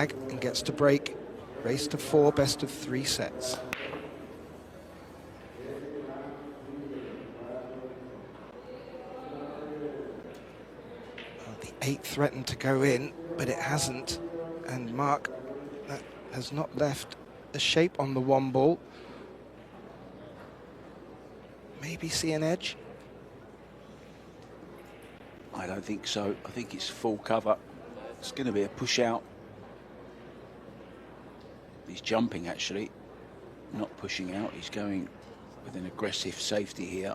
and gets to break. Race to 4, best of 3 sets. Well, the 8 threatened to go in, but it hasn't. And Mark, that has not left a shape on the 1 ball. Maybe see an edge? I don't think so. I think it's full cover. It's going to be a push out. He's jumping actually, not pushing out. He's going with an aggressive safety here.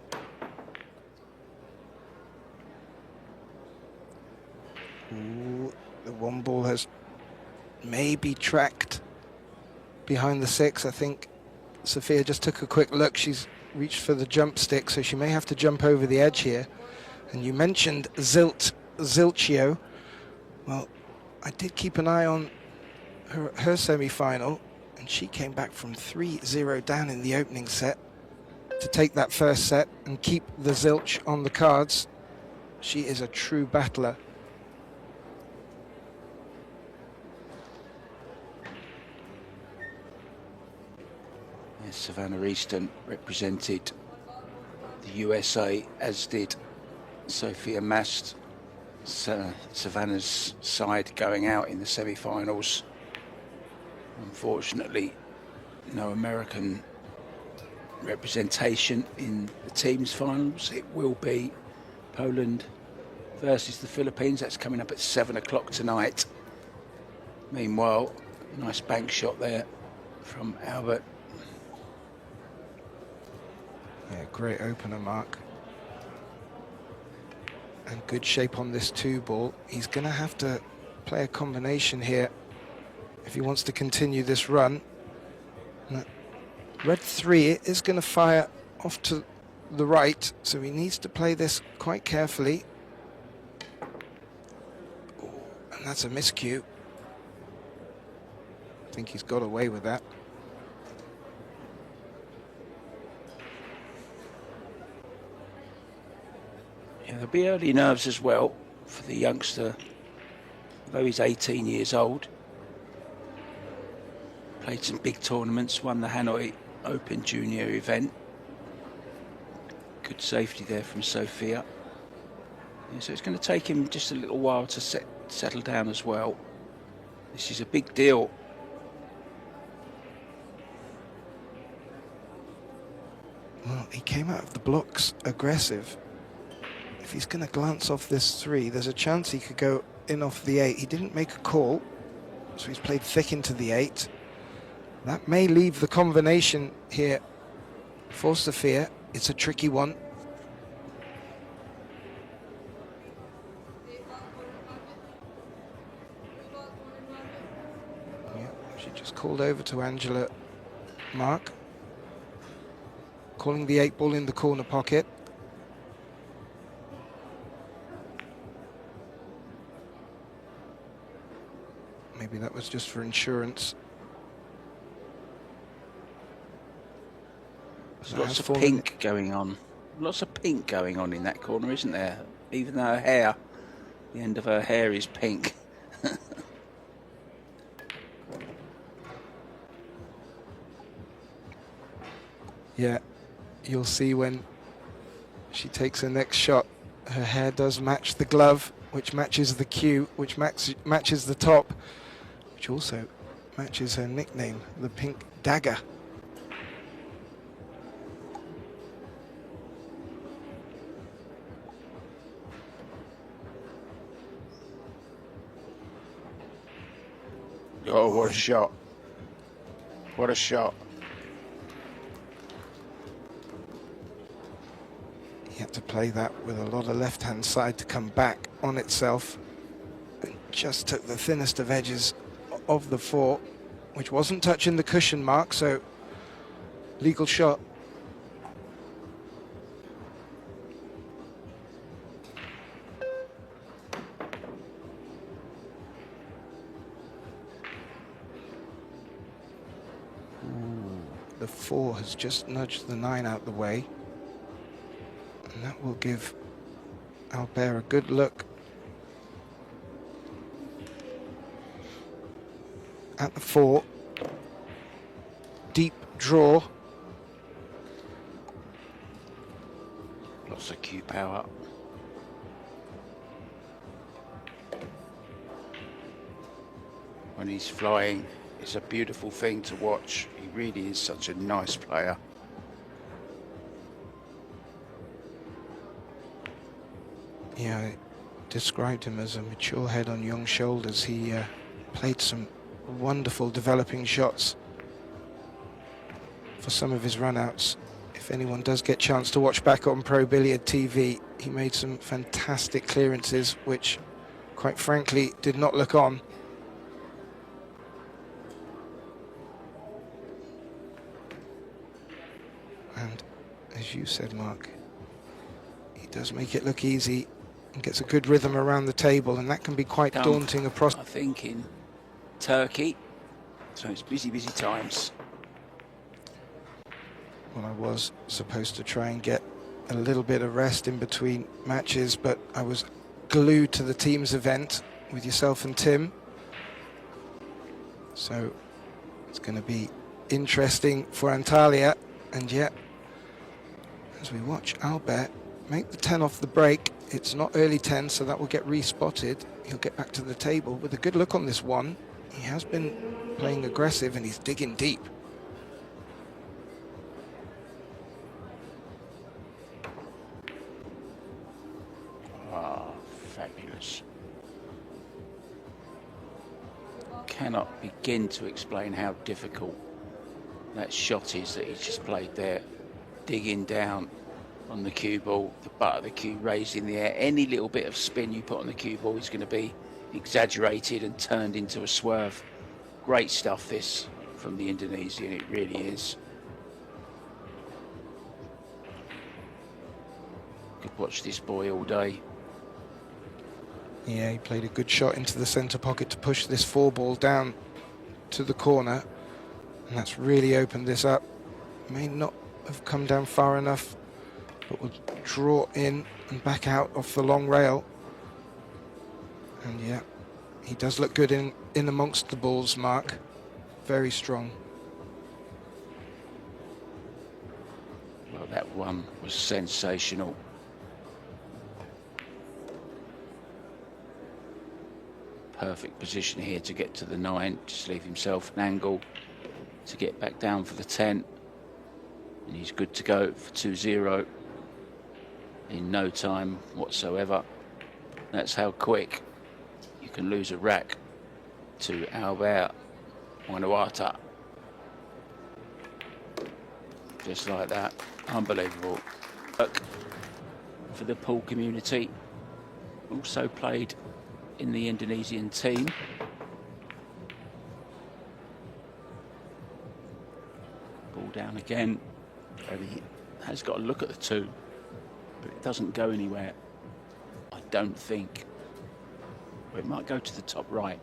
Ooh, the 1 ball has maybe tracked behind the 6. I think Sophia just took a quick look. She's reached for the jump stick, so she may have to jump over the edge here. And you mentioned Zilchio. Well, I did keep an eye on her semi-final, and she came back from 3-0 down in the opening set to take that first set and keep the zilch on the cards. She is a true battler. Yes, Savannah Easton represented the USA, as did Sophia MAST. Savannah's side going out in the semi-finals. Unfortunately, no American representation in the teams finals. It will be Poland versus the Philippines. That's coming up at 7 o'clock tonight. Meanwhile, nice bank shot there from Albert. Yeah, great opener, Mark. And good shape on this 2 ball. He's going to have to play a combination here if he wants to continue this run. Now, red 3 is going to fire off to the right, so he needs to play this quite carefully. Ooh, and that's a miscue. I think he's got away with that. Yeah, there'll be early nerves as well for the youngster, although he's 18 years old. Played some big tournaments, won the Hanoi Open Junior event. Good safety there from Sophia. Yeah, so it's going to take him just a little while to settle down as well. This is a big deal. Well, he came out of the blocks aggressive. If he's going to glance off this 3, there's a chance he could go in off the 8. He didn't make a call, so he's played thick into the 8. That may leave the combination here for Sophia. It's a tricky one. Yeah, she just called over to Angela Mark, calling the 8 ball in the corner pocket. Maybe that was just for insurance. There's lots of pink going on. Lots of pink going on in that corner, isn't there? Even though her hair, the end of her hair is pink. Yeah, you'll see when she takes her next shot, her hair does match the glove, which matches the cue, which matches the top, which also matches her nickname, the Pink Dagger. Oh, what a shot. What a shot. He had to play that with a lot of left-hand side to come back on itself, and just took the thinnest of edges of the 4, which wasn't touching the cushion, Mark, so legal shot. The 4 has just nudged the 9 out the way, and that will give Albert a good look. at the 4. Deep draw. Lots of cue power. When he's flying, it's a beautiful thing to watch. He really is such a nice player. Yeah, I described him as a mature head on young shoulders. He played some wonderful developing shots for some of his runouts. If anyone does get a chance to watch back on Pro Billiard TV, he made some fantastic clearances, which, quite frankly, did not look on. And as you said, Mark, he does make it look easy and gets a good rhythm around the table, and that can be quite daunting a prospect. I think in Turkey, so it's busy times. Well, I was supposed to try and get a little bit of rest in between matches, but I was glued to the team's event with yourself and Tim. So it's going to be interesting for Antalya, and yet, as we watch Albert make the 10 off the break, it's not early 10, so that will get respotted. He'll get back to the table with a good look on this one. He has been playing aggressive and he's digging deep. Fabulous. Cannot begin to explain how difficult that shot is that he's just played there. Digging down on the cue ball, the butt of the cue raised in the air. Any little bit of spin you put on the cue ball is going to be exaggerated and turned into a swerve. Great stuff this from the Indonesian, it really is. Could watch this boy all day. Yeah, he played a good shot into the centre pocket to push this 4 ball down to the corner, and that's really opened this up. May not have come down far enough, but will draw in and back out off the long rail. And yeah, he does look good in amongst the balls, Mark. Very strong. Well, that one was sensational. Perfect position here to get to the 9, just leave himself an angle to get back down for the 10, and he's good to go for 2-0 in no time whatsoever. That's how quick you can lose a rack to Albert JANUARTA. Just like that. Unbelievable. Look, for the pool community, also played in the Indonesian team. Ball down again. He has got a look at the 2, but it doesn't go anywhere, I don't think. Well, it might go to the top right.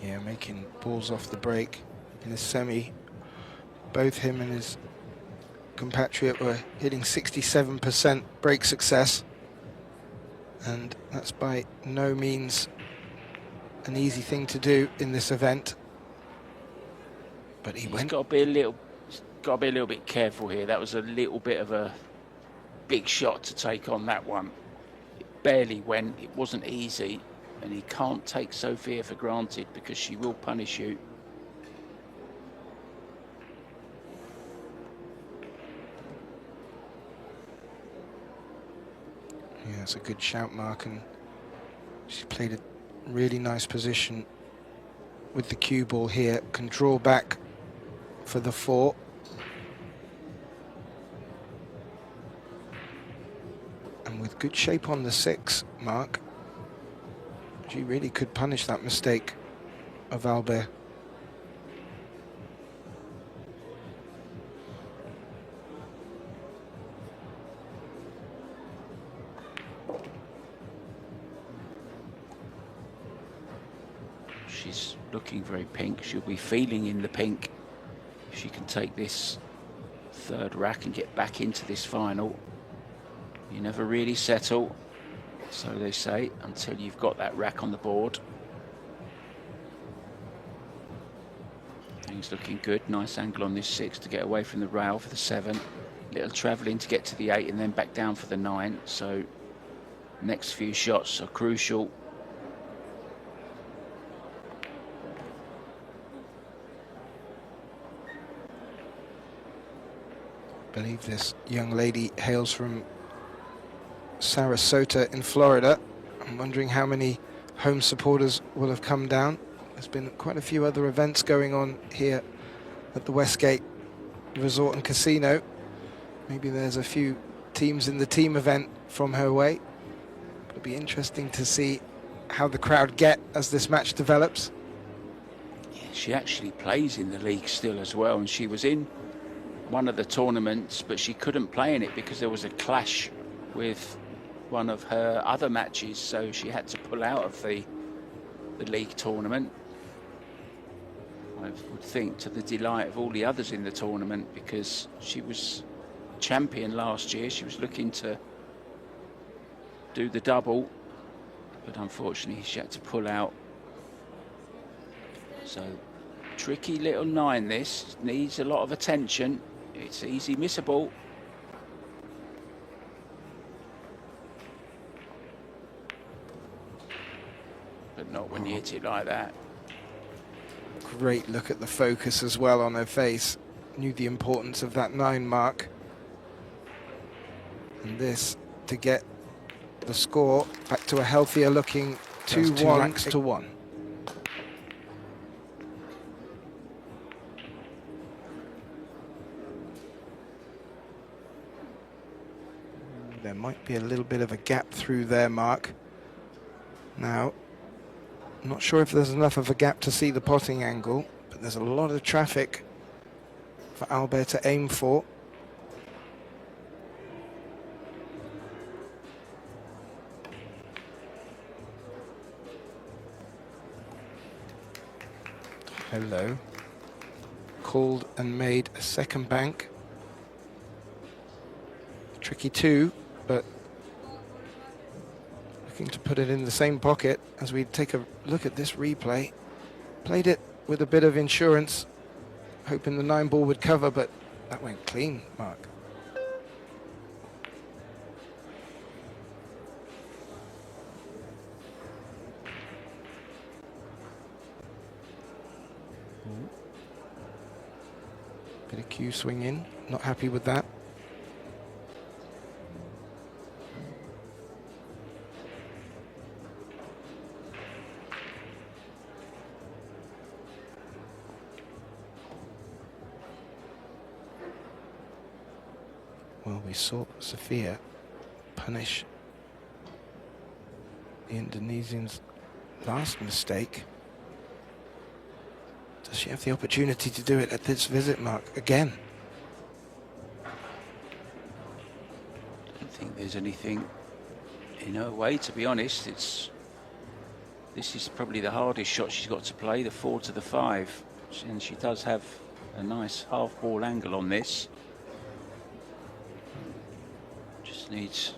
Yeah, making balls off the break in the semi. Both him and his compatriot were hitting 67% break success. And that's by no means an easy thing to do in this event. But he's got to be a little bit careful here. That was a little bit of a big shot to take on that one. It barely went. It wasn't easy, and he can't take SOFIA for granted because she will punish you. Yeah, it's a good shout, Mark, and she played a really nice position with the cue ball here. Can draw back for the 4. And with good shape on the 6, Mark, she really could punish that mistake of Albert. She's looking very pink. She'll be feeling in the pink if she can take this 3rd rack and get back into this final. You never really settle, so they say, until you've got that rack on the board. Things looking good. Nice angle on this 6 to get away from the rail for the 7. Little travelling to get to the 8 and then back down for the 9. So next few shots are crucial. I believe this young lady hails from Sarasota in Florida. I'm wondering how many home supporters will have come down. There's been quite a few other events going on here at the Westgate Resort and Casino. Maybe there's a few teams in the team event from her way. It'll be interesting to see how the crowd get as this match develops. Yeah, she actually plays in the league still as well, and she was in one of the tournaments, but she couldn't play in it because there was a clash with one of her other matches, so she had to pull out of the league tournament. I would think to the delight of all the others in the tournament, because she was champion last year. She was looking to do the double, but unfortunately she had to pull out. So tricky little 9, this needs a lot of attention. It's easy missable. But not when you hit it like that. Great look at the focus as well on her face. Knew the importance of that 9 mark. And this to get the score back to a healthier looking 2-1. 2 racks to 1. There might be a little bit of a gap through there, Mark. Now, I'm not sure if there's enough of a gap to see the potting angle, but there's a lot of traffic for Albert to aim for. Hello. Called and made a second bank. Tricky 2, but looking to put it in the same pocket as we take a look at this replay. Played it with a bit of insurance, hoping the 9 ball would cover, but that went clean, Mark. Bit of cue swing in, not happy with that. Well, we saw SOFIA punish the Indonesian's last mistake. Does she have the opportunity to do it at this visit, Mark, again? I don't think there's anything in her way, to be honest. This is probably the hardest shot she's got to play, the 4 to the 5. And she does have a nice half ball angle on this. Just needs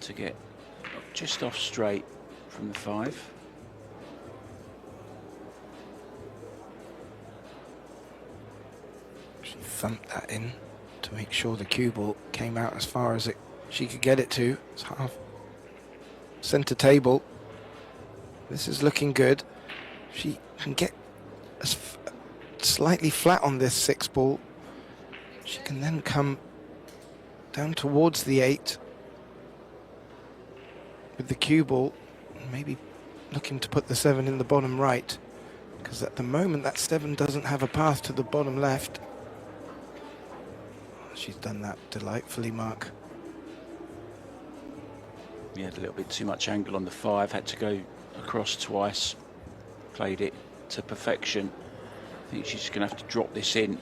to get just off straight from the 5. She thumped that in to make sure the cue ball came out as far as she could get it to. It's half center table. This is looking good. She can get slightly flat on this 6 ball. She can then come down towards the 8 with the cue ball, maybe looking to put the 7 in the bottom right, because at the moment that 7 doesn't have a path to the bottom left. She's done that delightfully, Mark. He had a little bit too much angle on the 5, had to go across twice, played it to perfection. I think she's going to have to drop this in.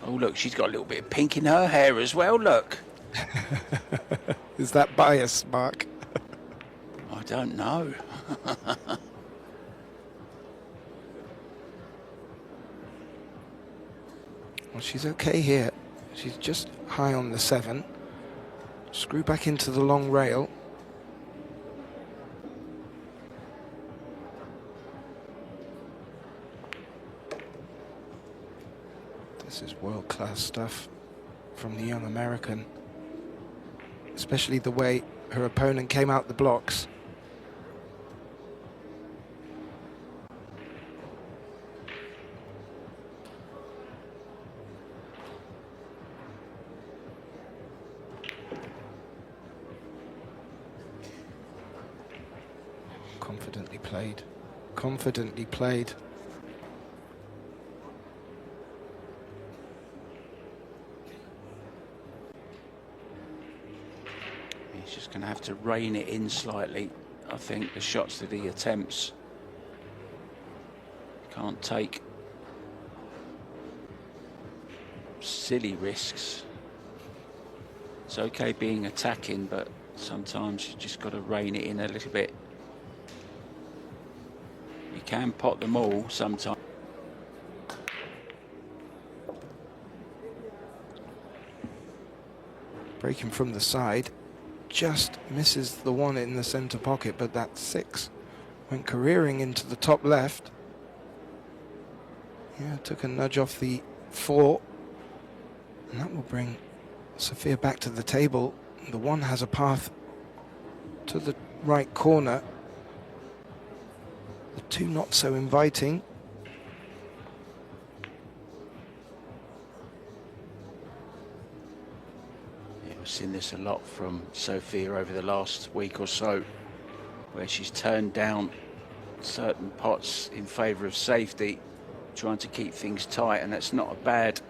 Oh, look, she's got a little bit of pink in her hair as well, look. Is that bias, Mark? I don't know. Well, she's okay here. She's just high on the 7. Screw back into the long rail. This is world-class stuff from the young American, especially the way her opponent came out the blocks. Confidently played. Confidently played. He's just going to have to rein it in slightly. I think the shots that he attempts, can't take silly risks. It's okay being attacking, but sometimes you just got to rein it in a little bit. You can pot them all sometimes. Breaking from the side, just misses the one in the center pocket, but that 6 went careering into the top left. Yeah, took a nudge off the 4, and that will bring SOFIA back to the table. The 1 has a path to the right corner. The 2 not so inviting. Yeah, we've seen this a lot from SOFIA over the last week or so, where she's turned down certain pots in favour of safety, trying to keep things tight, and that's not a bad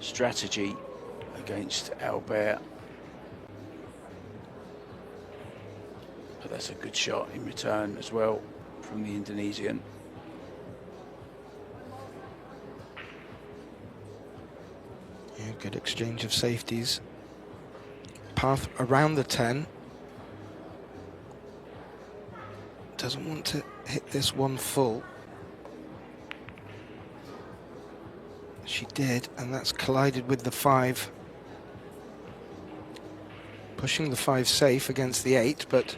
strategy against Albert. But that's a good shot in return as well from the Indonesian. Yeah, good exchange of safeties. Path around the 10. Doesn't want to hit this one full. She did, and that's collided with the 5. Pushing the 5 safe against the 8, but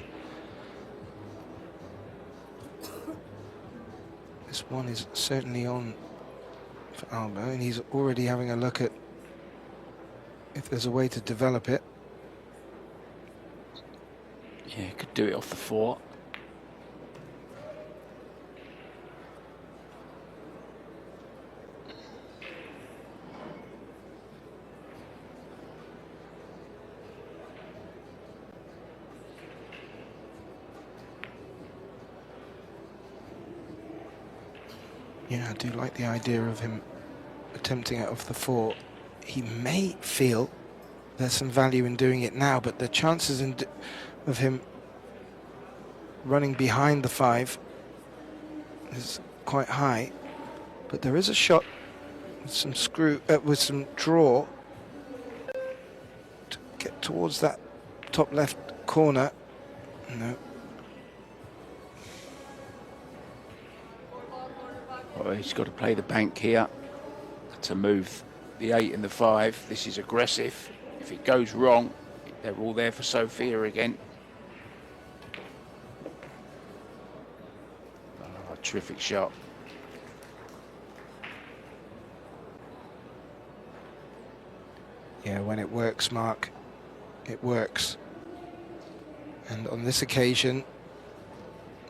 this one is certainly on for Alba, and he's already having a look at if there's a way to develop it. Yeah, could do it off the 4. Yeah, I do like the idea of him attempting it off the 4. He may feel there's some value in doing it now, but the chances of him running behind the 5 is quite high. But there is a shot with some with some draw to get towards that top left corner. No. Well, he's got to play the bank here to move the 8 and the 5. This is aggressive. If it goes wrong, they're all there for SOFIA again. Oh, terrific shot. Yeah, when it works, Mark, it works. And on this occasion,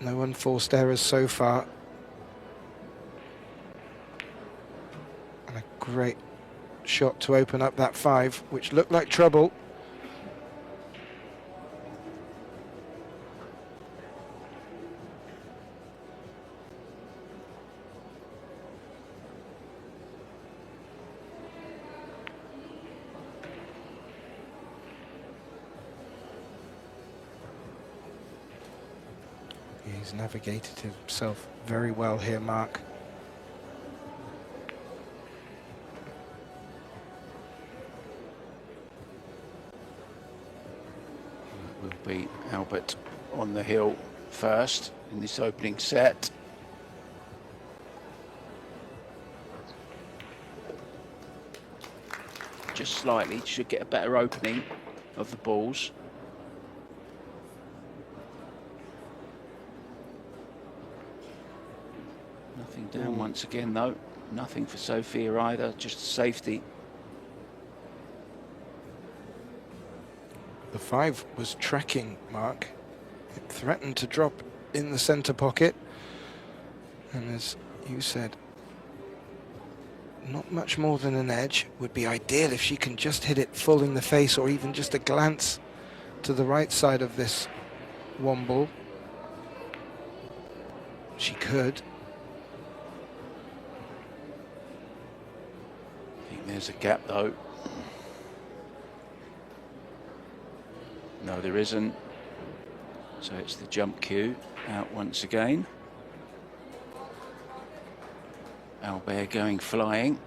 no unforced errors so far. And a great shot to open up that 5, which looked like trouble. He's navigated himself very well here, Mark. Will be Albert on the hill first in this opening set. Just slightly, should get a better opening of the balls. Nothing down once again, though. Nothing for Sophia either, just safety. The 5 was tracking, Mark. It threatened to drop in the centre pocket. And as you said, not much more than an edge. Would be ideal if she can just hit it full in the face, or even just a glance to the right side of this womble. She could. I think there's a gap, though. No, there isn't. So it's the jump cue out once again. Albert going flying.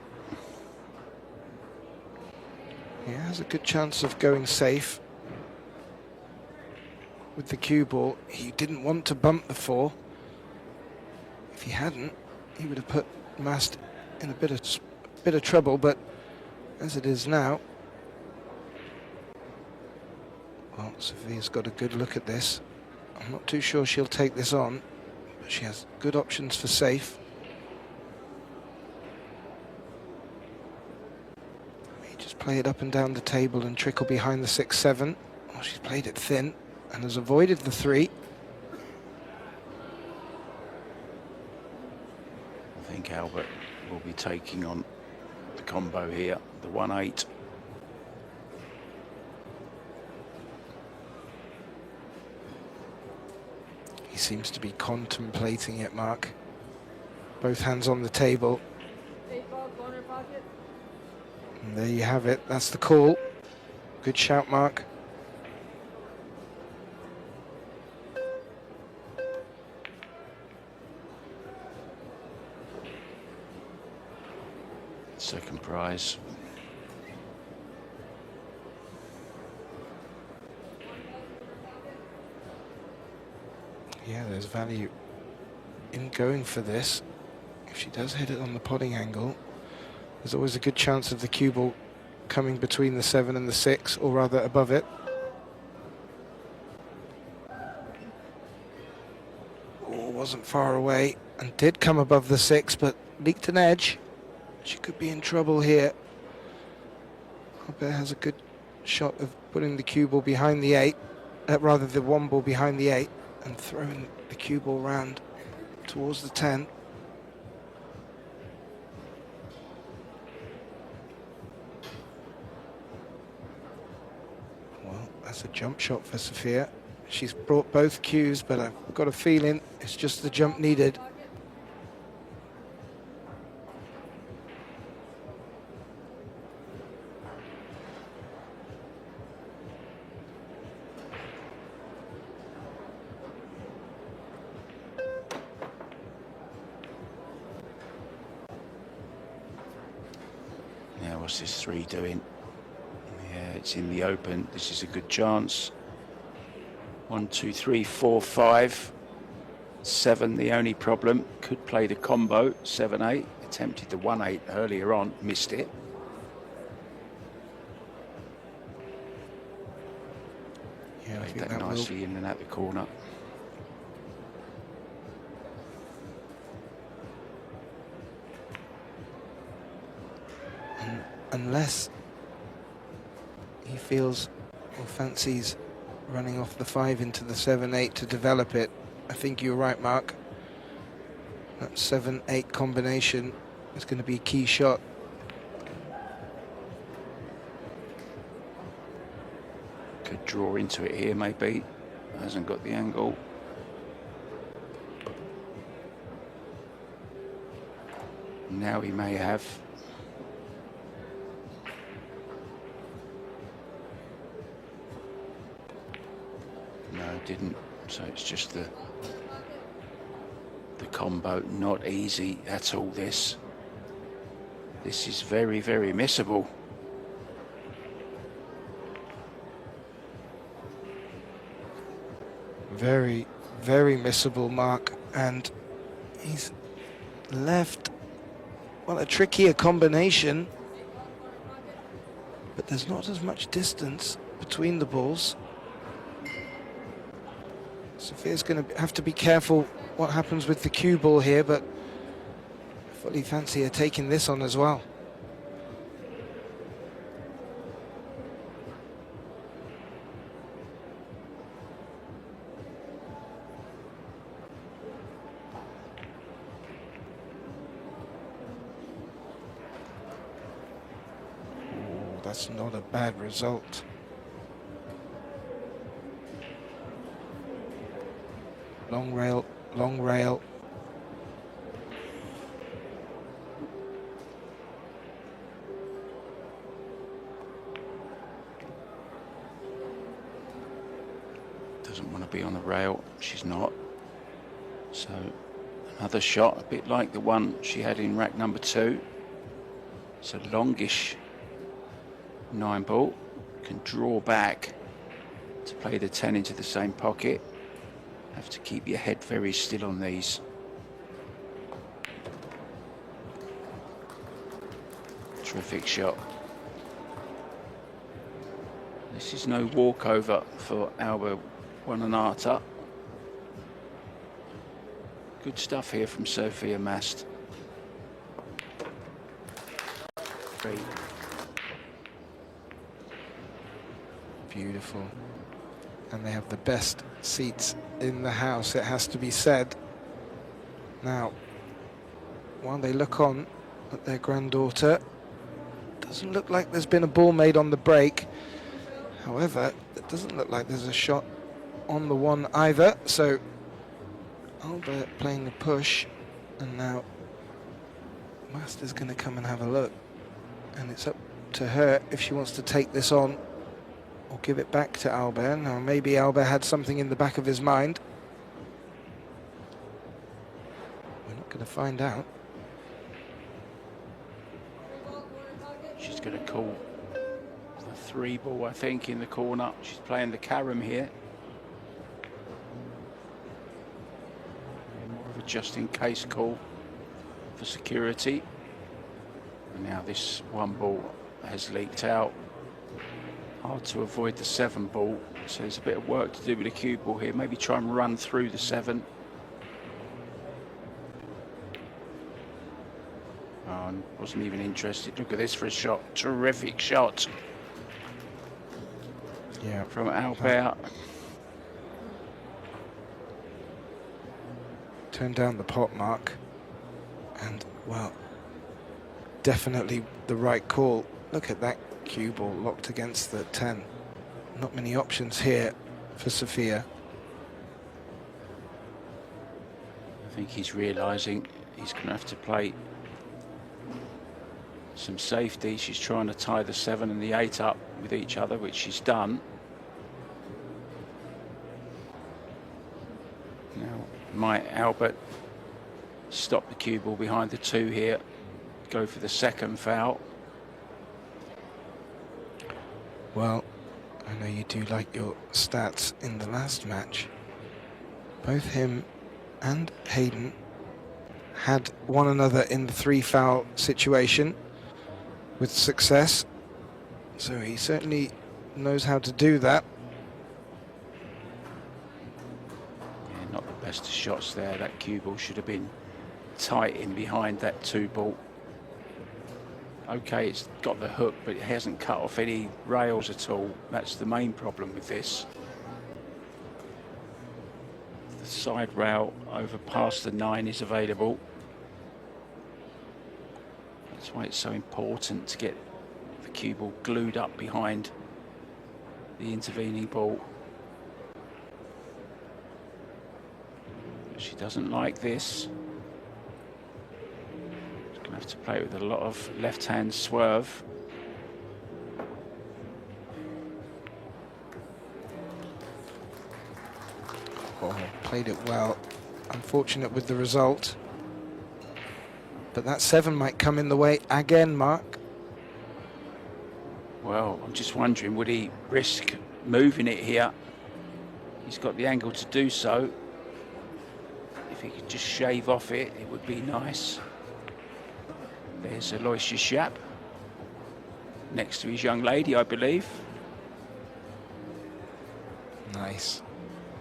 He has a good chance of going safe with the cue ball. He didn't want to bump the 4. If he hadn't, he would have put MAST in a bit of trouble, but as it is now, well, Sophia's got a good look at this. I'm not too sure she'll take this on, but she has good options for safe. He just play it up and down the table and trickle behind the 6-7. Oh, she's played it thin and has avoided the 3. I think Albert will be taking on the combo here, the 1-8. He seems to be contemplating it, Mark. Both hands on the table. And there you have it. That's the call. Good shout, Mark. Second prize. Yeah, there's value in going for this. If she does hit it on the potting angle, there's always a good chance of the cue ball coming between the 7 and the 6, or rather above it. Oh, wasn't far away and did come above the 6, but leaked an edge. She could be in trouble here. Albert has a good shot of putting the cue ball behind the 8, rather the 1 ball behind the 8, and throwing the cue ball round towards the 10. Well, that's a jump shot for Sophia. She's brought both cues, but I've got a feeling it's just the jump needed. Now, what's this 3 doing? Yeah, it's in the open. This is a good chance. 1, 2, 3, 4, 5. 7, the only problem. Could play the combo. 7, 8. Attempted the 1, 8 earlier on. Missed it. Yeah, I Played think that that nicely in and out the corner. Unless he feels or fancies running off the 5 into the 7-8 to develop it. I think you're right, Mark. That 7-8 combination is going to be a key shot. Could draw into it here, maybe. Hasn't got the angle. Now he may have. No, didn't. So it's just the combo. Not easy at all, this. This is very, very missable. Very, very missable, Mark. And he's left, well, a trickier combination. But there's not as much distance between the balls. Sophia's going to have to be careful what happens with the cue ball here, but fully fancy her taking this on as well. Oh, that's not a bad result. Long rail, long rail. Doesn't want to be on the rail. She's not. So another shot, a bit like the one she had in rack number 2. It's a longish 9 ball. Can draw back to play the 10 into the same pocket. Have to keep your head very still on these. Terrific shot. This is no walkover for Alba JANUARTA. Good stuff here from SOFIA MAST. Beautiful. And they have the best seats in the house, it has to be said. Now, while they look on at their granddaughter, doesn't look like there's been a ball made on the break. However, it doesn't look like there's a shot on the one either. So Albert playing the push, and now MAST is going to come and have a look. And it's up to her if she wants to take this on or give it back to Albert. Now maybe Albert had something in the back of his mind. We're not going to find out. She's going to call the 3 ball, I think, in the corner. She's playing the carom here. More of a just-in-case call for security. And now this 1 ball has leaked out. Hard to avoid the 7 ball, so there's a bit of work to do with the cue ball here. Maybe try and run through the 7. Oh, wasn't even interested. Look at this for a shot. Terrific shot. Yeah, from Albert. Turn down the pot mark, and well, definitely the right call. Look at that cue ball locked against the 10. Not many options here for SOFIA. I think he's realising he's going to have to play some safety. She's trying to tie the 7 and the 8 up with each other, which she's done. Now, might Albert stop the cue ball behind the 2 here, go for the 2nd foul? Well, I know you do like your stats in the last match. Both him and Hayden had one another in the 3 foul situation with success. So he certainly knows how to do that. Yeah, not the best of shots there. That cue ball should have been tight in behind that 2 ball. Okay, it's got the hook, but it hasn't cut off any rails at all. That's the main problem with this. The side rail over past the 9 is available. That's why it's so important to get the cue ball glued up behind the intervening ball. She doesn't like this. Have to play with a lot of left-hand swerve. Oh, played it well. Unfortunate with the result. But that 7 might come in the way again, Mark. Well, I'm just wondering, would he risk moving it here? He's got the angle to do so. If he could just shave off it, it would be nice. There's Aloysius Schaap next to his young lady, I believe. Nice.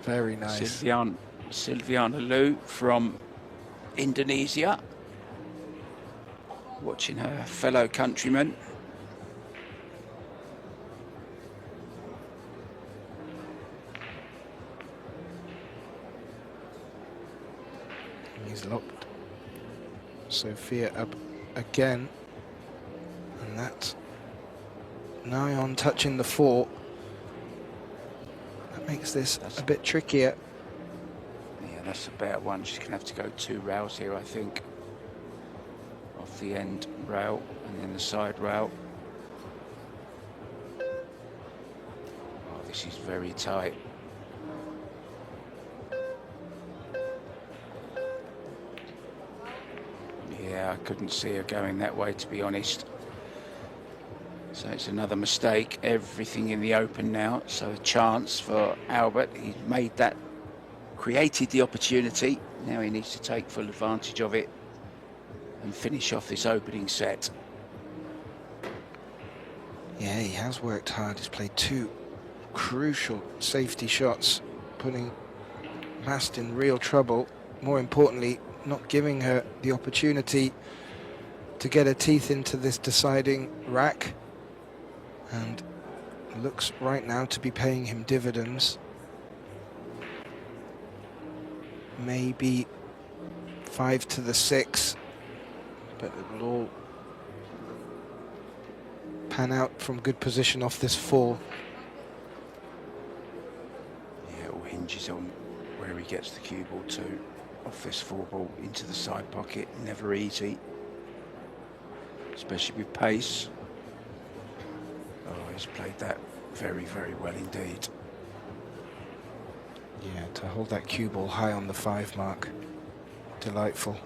Very nice. Silviana Lu from Indonesia. watching her fellow countrymen. He's locked Sophia up again, and that's nigh on touching the 4. That makes this a bit trickier. Yeah, that's about one. She's going to have to go 2 rails here, I think. Off the end rail and then the side rail. Oh, this is very tight. Yeah, I couldn't see her going that way, to be honest. So it's another mistake. Everything in the open now. So a chance for Albert. He's made that, created the opportunity. Now he needs to take full advantage of it and finish off this opening set. Yeah, he has worked hard. He's played 2 crucial safety shots, putting MAST in real trouble. More importantly, not giving her the opportunity to get her teeth into this deciding rack, and looks right now to be paying him dividends. Maybe 5 to the 6, but it will all pan out from good position off this 4. Yeah, it all hinges on where he gets the cue ball to. Off this 4 ball into the side pocket, never easy, especially with pace. Oh, he's played that very, very well indeed. Yeah, to hold that cue ball high on the 5 mark, delightful.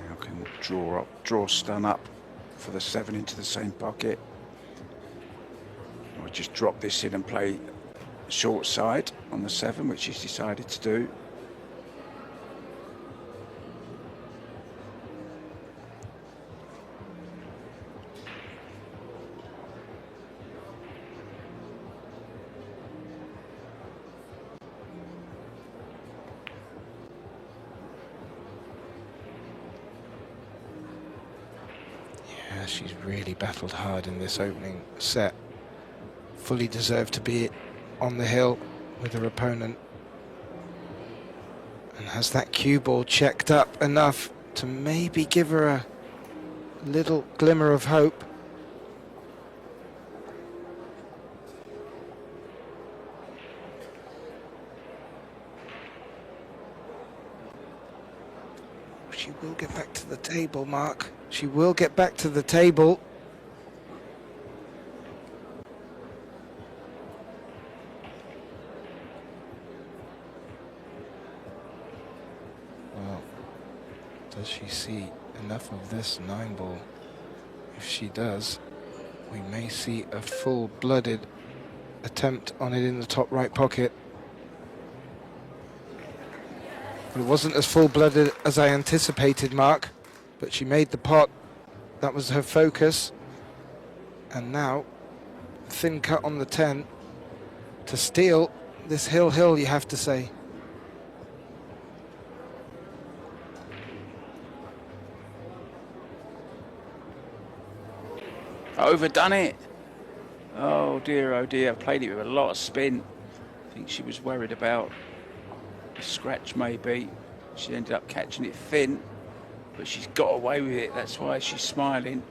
Now can draw stun up for the 7 into the same pocket. Or just drop this in and play short side on the 7, which he's decided to do. Yeah, she's really battled hard in this opening set. Fully deserved to be on the hill with her opponent, and has that cue ball checked up enough to maybe give her a little glimmer of hope. She will get back to the table, Mark. She will get back to the table. Does she see enough of this 9 ball? If she does, we may see a full-blooded attempt on it in the top right pocket. But it wasn't as full-blooded as I anticipated, Mark, but she made the pot. That was her focus. And now, thin cut on the 10 to steal this hill, you have to say. Overdone it. Oh dear, played it with a lot of spin. I think she was worried about a scratch maybe. She ended up catching it thin, but she's got away with it. That's why she's smiling.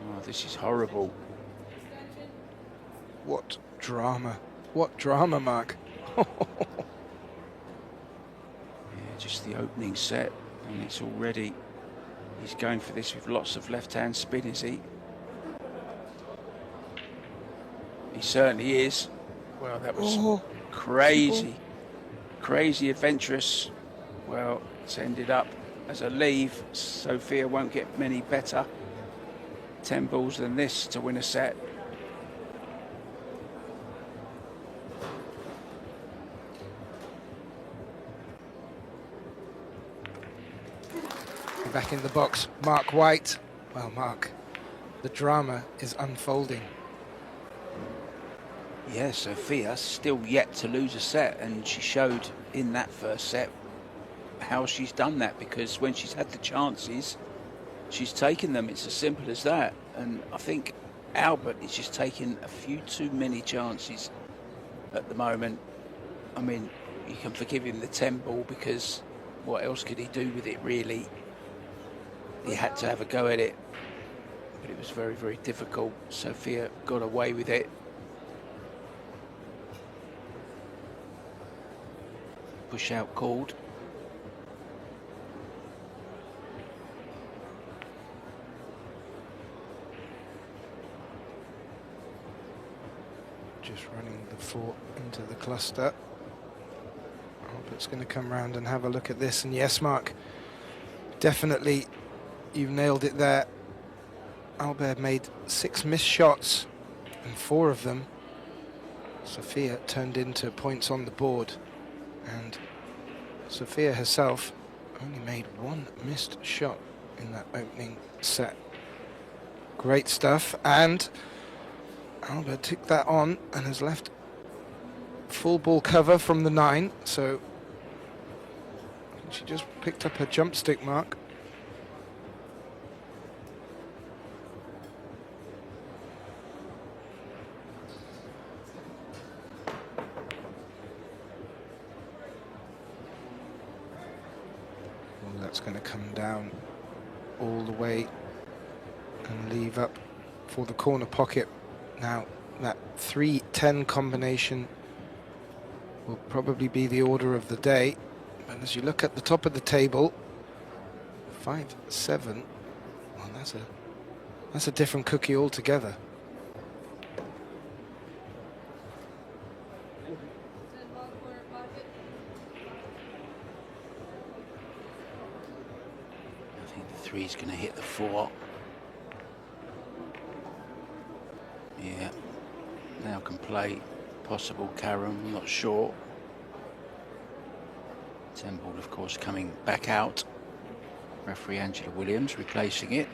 Oh, this is horrible. What drama. What drama, Mark. Yeah, just the opening set, and it's already... He's going for this with lots of left-hand spin, is he? He certainly is. Well, that was crazy. Crazy adventurous. Well, it's ended up as a leave. Sophia won't get many better 10 balls than this to win a set. Back in the box, Mark White. Well, Mark, the drama is unfolding. Yeah, Sophia still yet to lose a set, and she showed in that first set how she's done that, because when she's had the chances, she's taken them. It's as simple as that. And I think Albert is just taking a few too many chances at the moment. I mean, you can forgive him the 10 ball, because what else could he do with it, really? He had to have a go at it, but it was very, very difficult. Sophia got away with it. Push out called. Just running the 4 into the cluster. Albert's going to come round and have a look at this. And yes, Mark, definitely you've nailed it there. Albert made 6 missed shots, and 4 of them Sophia turned into points on the board. And Sophia herself only made 1 missed shot in that opening set. Great stuff. And Albert took that on and has left full ball cover from the 9. So she just picked up her jump stick, Mark. That's going to come down all the way and leave up for the corner pocket. Now that 3-10 combination will probably be the order of the day, but as you look at the top of the table, 5-7, well, that's a different cookie altogether. He's going to hit the 4. Yeah. Now can play possible carom, I'm not sure. 10 ball, of course, coming back out. Referee Angela Williams replacing it.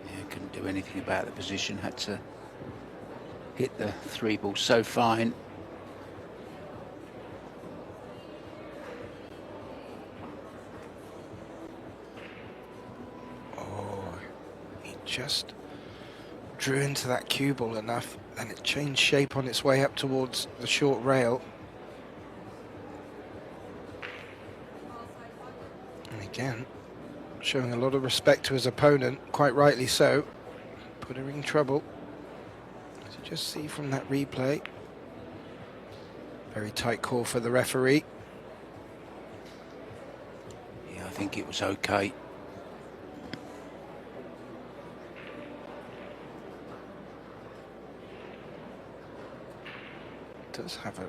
Yeah, couldn't do anything about the position, had to hit the 3 ball so fine. Oh, he just drew into that cue ball enough, and it changed shape on its way up towards the short rail. And again, showing a lot of respect to his opponent, quite rightly so. Put her in trouble. Just see from that replay. Very tight call for the referee. Yeah, I think it was okay. Does have a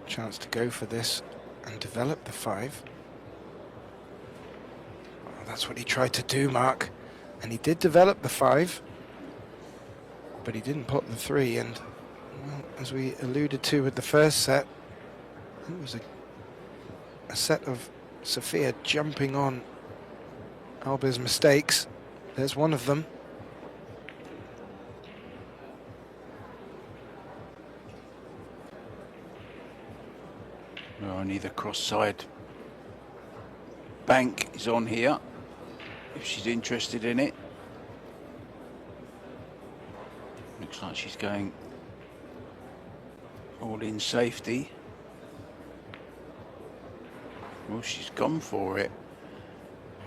chance to go for this and develop the 5. Well, that's what he tried to do, Mark. And he did develop the 5. But he didn't pot the 3, and well, as we alluded to with the first set, it was a set of Sophia jumping on Albert's mistakes. There's one of them. Well, only the cross-side bank is on here, if she's interested in it. Looks like she's going all in safety. Well, she's gone for it.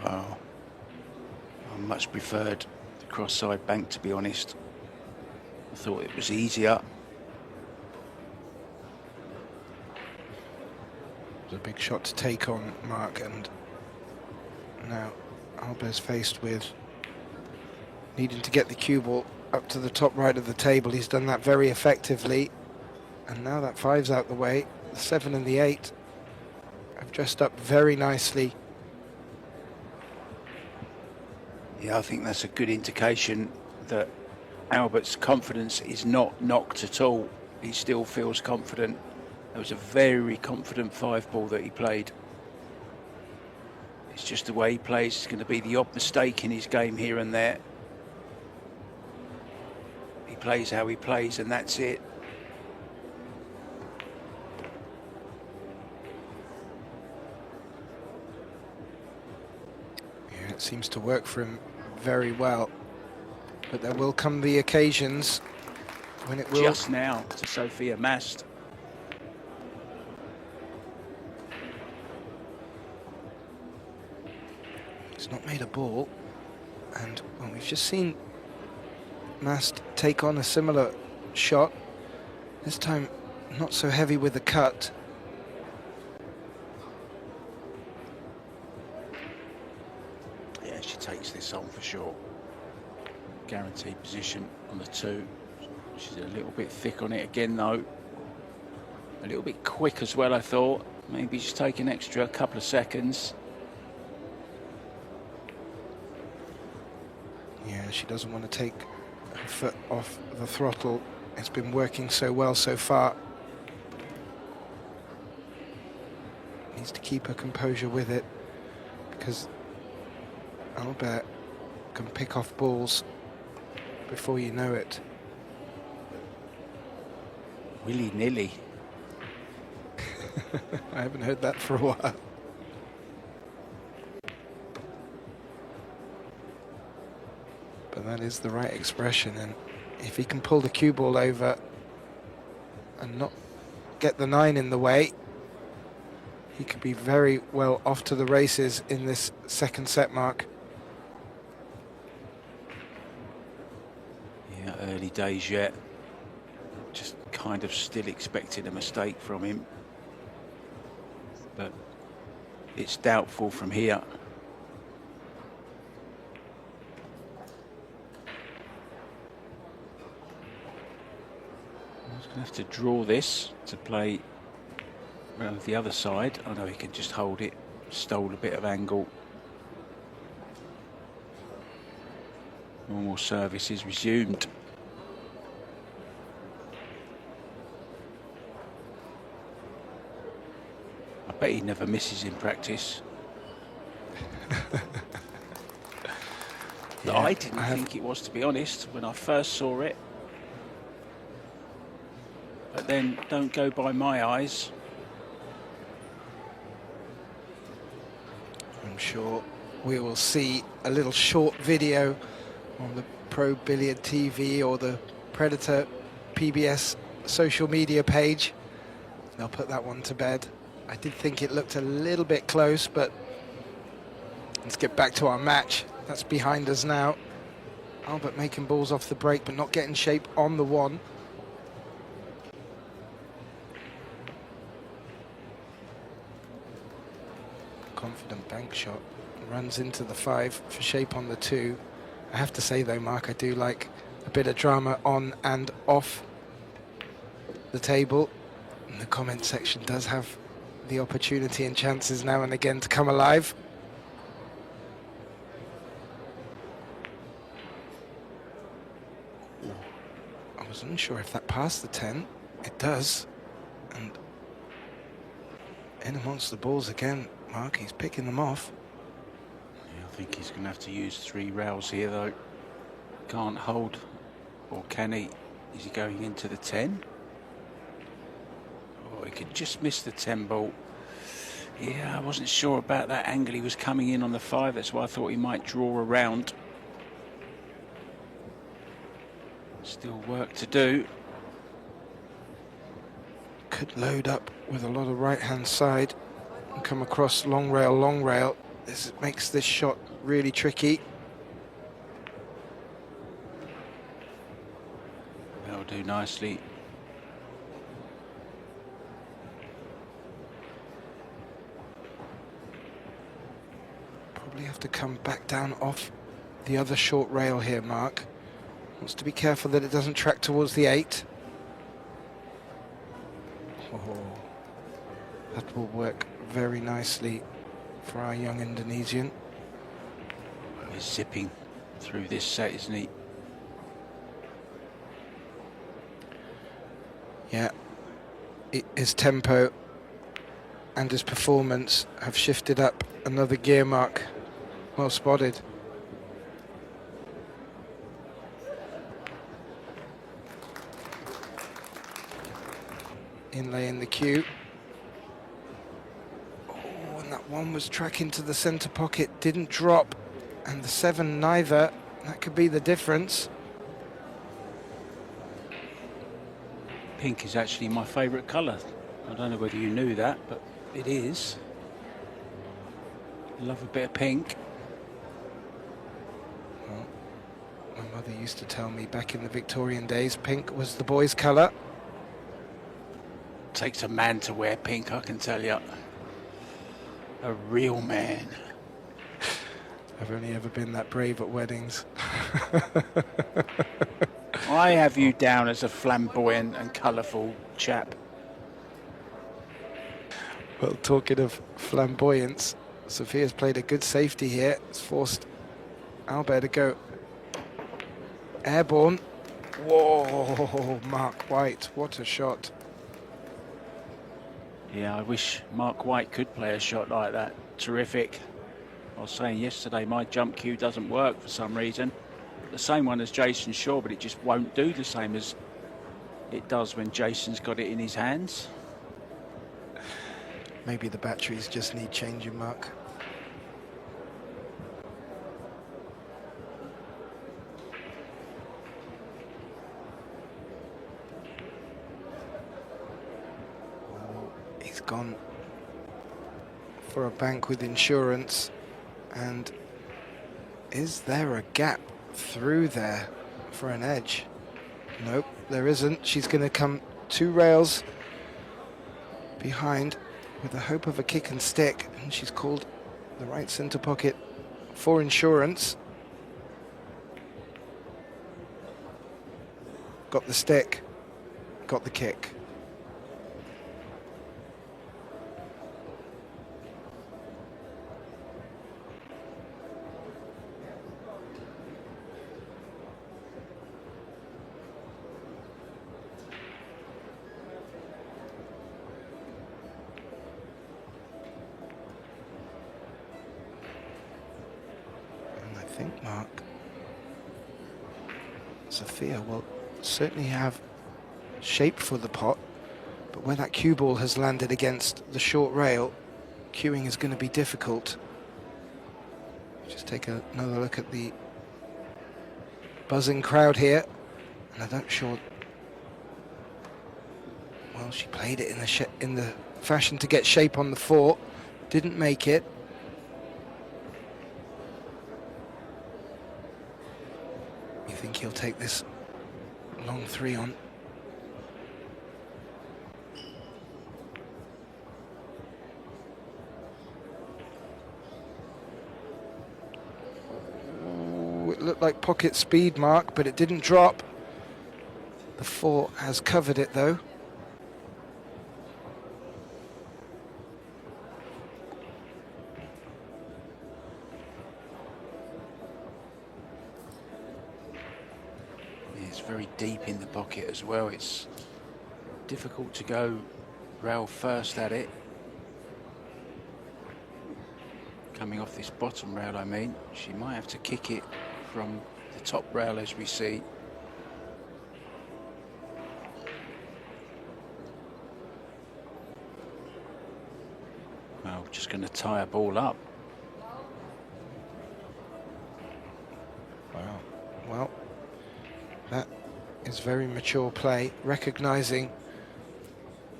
Wow. I much preferred the cross-side bank, to be honest. I thought it was easier. It was a big shot to take on, Mark, and now Albert's faced with needing to get the cue ball up to the top right of the table. He's done that very effectively, and now that 5's out the way. The 7 and the 8 have dressed up very nicely. Yeah, I think that's a good indication that Albert's confidence is not knocked at all. He still feels confident. It was a very confident 5 ball that he played. It's just the way he plays. It's going to be the odd mistake in his game here and there. He plays how he plays, and that's it. Yeah, it seems to work for him very well. But there will come the occasions when it will. Just now to SOFIA MAST. He's not made a ball, and well, we've just seen MAST take on a similar shot. This time not so heavy with the cut. Yeah, she takes this on for sure. Guaranteed position on the 2. She's a little bit thick on it again though. A little bit quick as well, I thought. Maybe just take an extra couple of seconds. Yeah, she doesn't want to take her foot off the throttle. It's been working so well so far. Needs to keep her composure with it, because Albert can pick off balls before you know it. Willy-nilly. I haven't heard that for a while. But that is the right expression, and if he can pull the cue ball over and not get the 9 in the way, he could be very well off to the races in this second set, Mark. Yeah, early days yet. Just kind of still expecting a mistake from him. But it's doubtful from here. He's going to have to draw this to play around the other side. I know he can just hold it. Stole a bit of angle. Normal service is resumed. I bet he never misses in practice. Yeah, I didn't think it was, to be honest, when I first saw it. But then, don't go by my eyes. I'm sure we will see a little short video on the Pro Billiard TV or the Predator PBS social media page. They'll put that one to bed. I did think it looked a little bit close, but let's get back to our match. That's behind us now. Albert making balls off the break, but not getting shape on the 1. Confident bank shot, runs into the 5 for shape on the 2. I have to say though, Mark, I do like a bit of drama on and off the table. And the comment section does have the opportunity and chances now and again to come alive. I was unsure if that passed the 10. It does. And in amongst the balls again, Mark, he's picking them off. Yeah, I think he's going to have to use 3 rails here, though. Can't hold, or can he? Is he going into the 10? Oh, he could just miss the 10 ball. Yeah, I wasn't sure about that angle. He was coming in on the 5. That's why I thought he might draw around. Still work to do. Could load up with a lot of right-hand side and come across long rail. This makes this shot really tricky. That'll do nicely. Probably have to come back down off the other short rail here, Mark. Wants to be careful that it doesn't track towards the 8. Oh, that will work very nicely for our young Indonesian. He's zipping through this set, isn't he? Yeah, his tempo and his performance have shifted up another gear, Mark. Well spotted. Inlay in the queue. Oh, and that one was tracking to the centre pocket, didn't drop, and the 7 neither. That could be the difference. Pink is actually my favourite colour. I don't know whether you knew that, but it is. I love a bit of pink. Well, my mother used to tell me back in the Victorian days, pink was the boys' colour. Takes a man to wear pink, I can tell you. A real man. I've only ever been that brave at weddings. I have you down as a flamboyant and colourful chap. Well, talking of flamboyance, Sofia's played a good safety here. It's forced Albert to go airborne. Whoa, Mark White, what a shot. Yeah, I wish Mark White could play a shot like that. Terrific. I was saying yesterday my jump cue doesn't work for some reason. The same one as Jason Shaw, but it just won't do the same as it does when Jason's got it in his hands. Maybe the batteries just need changing, Mark. He's gone for a bank with insurance, and is there a gap through there for an edge? Nope, there isn't. She's going to come 2 rails behind with the hope of a kick and stick, and she's called the right centre pocket for insurance. Got the stick, got the kick. I think, Mark, Sophia will certainly have shape for the pot, but where that cue ball has landed against the short rail, cueing is going to be difficult. Just take another look at the buzzing crowd here, and I'm not sure. Well, she played it in the fashion to get shape on the 4, didn't make it. You think he'll take this long 3 on? Ooh, it looked like pocket speed, Mark, but it didn't drop. The 4 has covered it though. It's very deep in the pocket as well. It's difficult to go rail first at it. Coming off this bottom rail, I mean. She might have to kick it from the top rail as we see. Well, just going to tie a ball up. Wow. Well, that is very mature play, recognising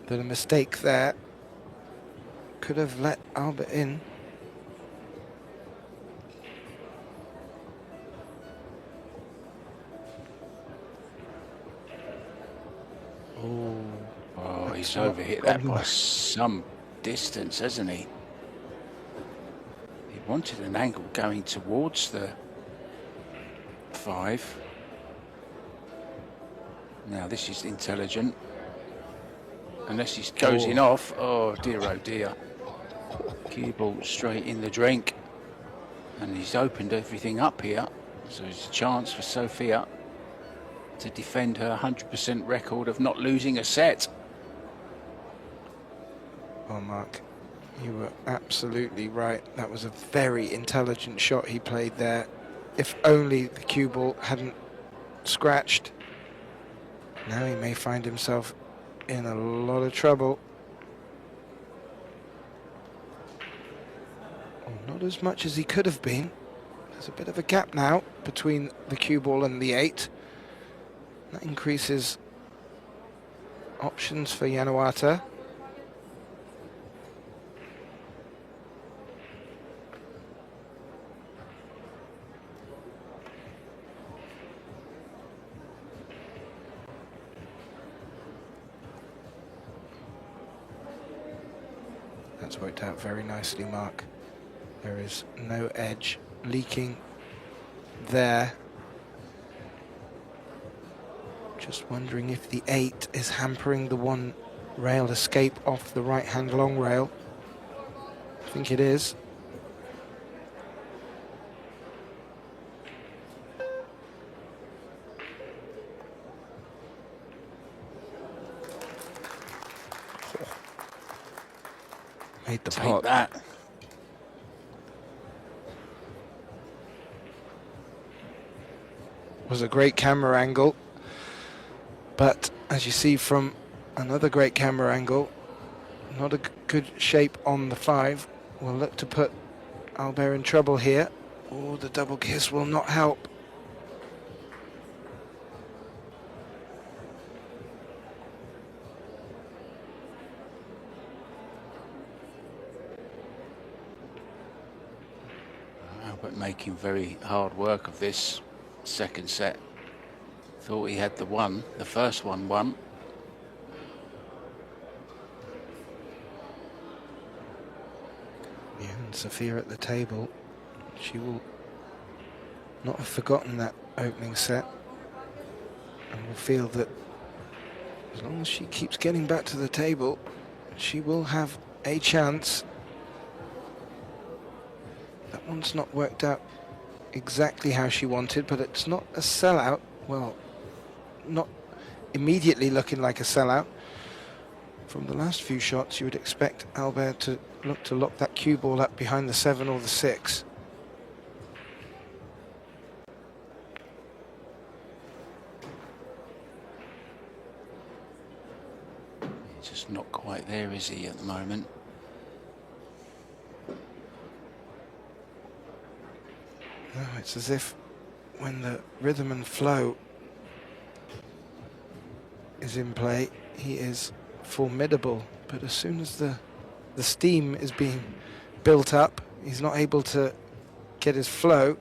that a mistake there could have let Albert in. Oh, he's overhit that by some distance, hasn't he? He wanted an angle going towards the 5. Now this is intelligent. Unless he goes in off. Oh dear. Cue ball straight in the drink. And he's opened everything up here. So there's a chance for Sophia to defend her 100% record of not losing a set. Oh, Mark, You were absolutely right. That was a very intelligent shot he played there. If only the cue ball hadn't scratched. Now he may find himself in a lot of trouble. Well, not as much as he could have been. There's a bit of a gap now between the cue ball and the 8. That increases options for JANUARTA. That's worked out very nicely, Mark. There is no edge leaking there. Just wondering if the 8 is hampering the one rail escape off the right-hand long rail. I think it is. Made the Take pot. that. Was a great camera angle, but as you see from another great camera angle, not a good shape on the 5. We'll look to put Albert in trouble here. Oh, the double kiss will not help. Albert making very hard work of this second set. Thought he had the first one won. Yeah, and Sophia at the table, she will not have forgotten that opening set, and will feel that as long as she keeps getting back to the table, she will have a chance. That one's not worked out exactly how she wanted, but it's not a sellout. Well, not immediately looking like a sellout. From the last few shots, you would expect Albert to lock that cue ball up behind the 7 or the 6. He's just not quite there, is he, at the moment? No, it's as if when the rhythm and flow is in play, he is formidable. But as soon as the steam is being built up, he's not able to get his flow.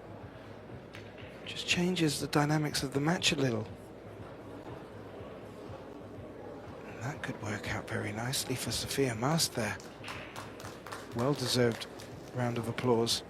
Just changes the dynamics of the match a little. And that could work out very nicely for Sophia MAST there. Well-deserved round of applause.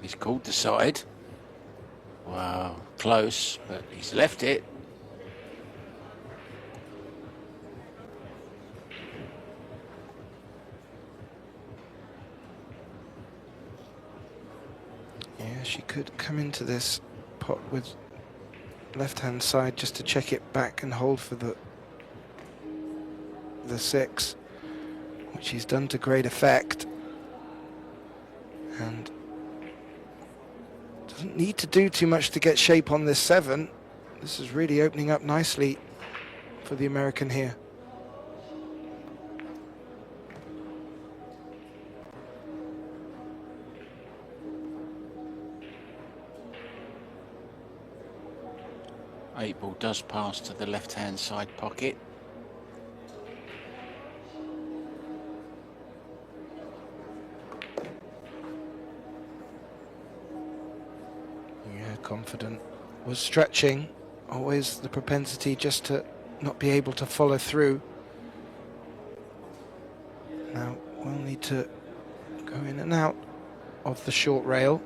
He's called the side. Wow, close, but he's left it. Yeah, she could come into this pot with left-hand side just to check it back and hold for the 6, which he's done to great effect. And doesn't need to do too much to get shape on this 7. This is really opening up nicely for the American here. Eight ball does pass to the left-hand side pocket. Yeah, confident. Was stretching. Always the propensity just to not be able to follow through. Now we'll need to go in and out of the short rail.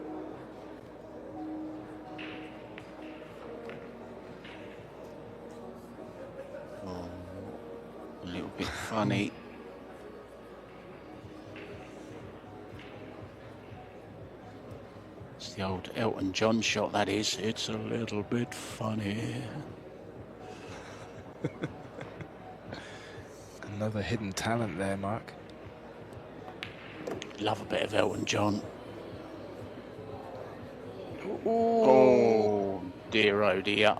A little bit funny. It's the old Elton John shot, that is. It's a little bit funny. Another hidden talent there, Mark. Love a bit of Elton John. Ooh. Oh, dear, oh dear.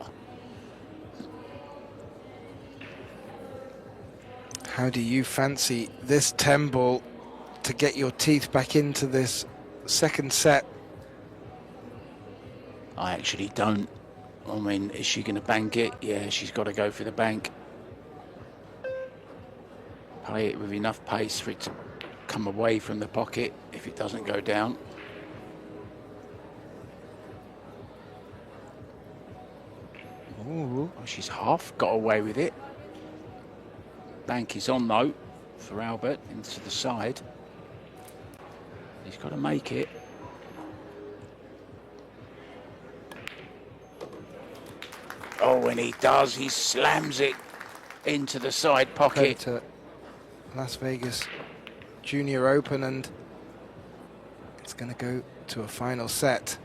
How do you fancy this 10 ball to get your teeth back into this second set? I actually don't. I mean, is she going to bank it? Yeah, she's got to go for the bank. Play it with enough pace for it to come away from the pocket if it doesn't go down. Ooh. Oh, she's half got away with it. Bank is on though for Albert into the side. He's got to make it. Oh, when he does, he slams it into the side pocket. To Las Vegas Junior Open, and it's going to go to a final set.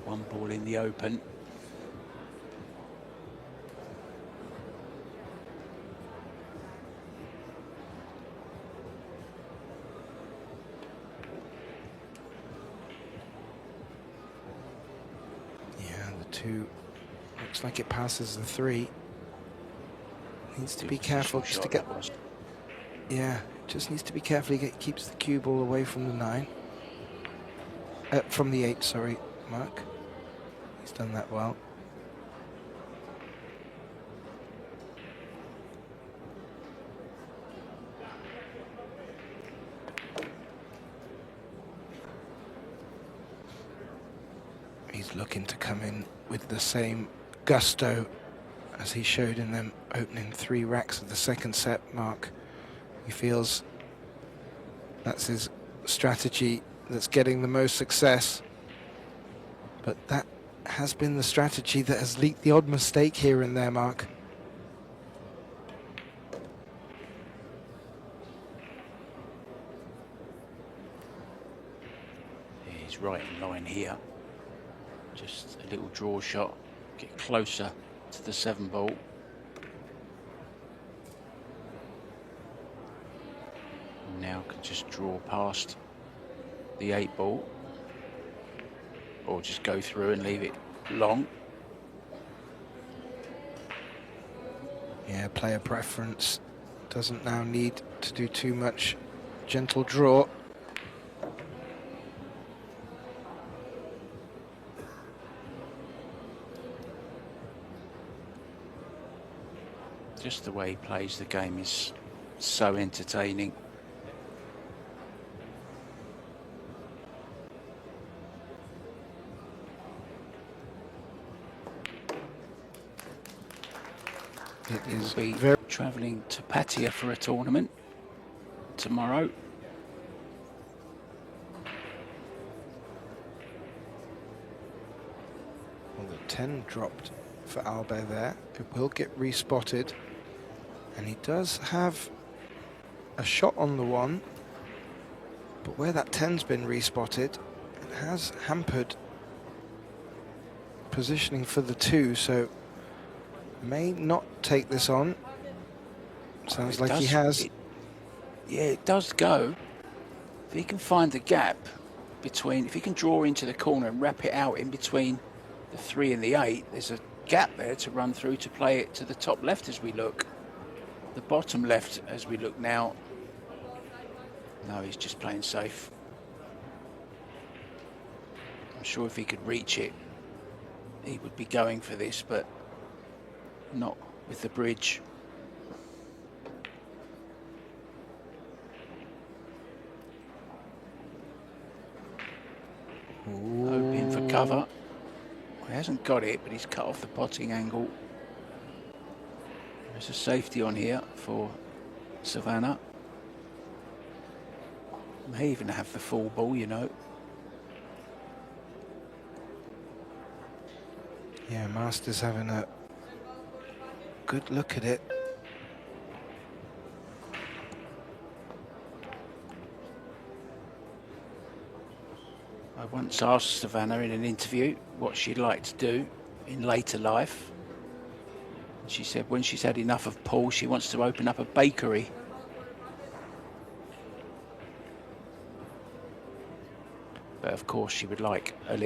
One ball in the Open. Yeah, the 2 looks like it passes the 3. Needs to be careful just to get. Yeah, just needs to be careful. He keeps the cue ball away from the 9. From the 8, sorry, Mark. He's done that well. He's looking to come in with the same gusto as he showed in them opening 3 racks of the second set, Mark. He feels that's his strategy that's getting the most success. But that has been the strategy that has leaked the odd mistake here and there, Mark. He's right in line here. Just a little draw shot. Get closer to the 7 ball. Now can just draw past the 8 ball. Or just go through and leave it long. Yeah, player preference. Doesn't now need to do too much. Gentle draw. Just the way he plays the game is so entertaining. It is Be very travelling to Pattaya for a tournament tomorrow. well, the 10 dropped for Albert there. It will get respotted, and he does have a shot on the 1, but where that 10's been respotted, it has hampered positioning for the 2, so may not take this on. Sounds like he has. Yeah, it does go. If he can find the gap between, if he can draw into the corner and wrap it out in between the 3 and the 8, there's a gap there to run through to play it to the top left as we look. The bottom left as we look now. No, he's just playing safe. I'm sure if he could reach it, he would be going for this, but not with the bridge. Hoping for cover. He hasn't got it, but he's cut off the potting angle. There's a safety on here for Savannah. May even have the full ball, you know. Yeah, Masters having a good look at it. once asked Savannah in an interview what she'd like to do in later life. She said when she's had enough of Paul, she wants to open up a bakery. But of course she would like a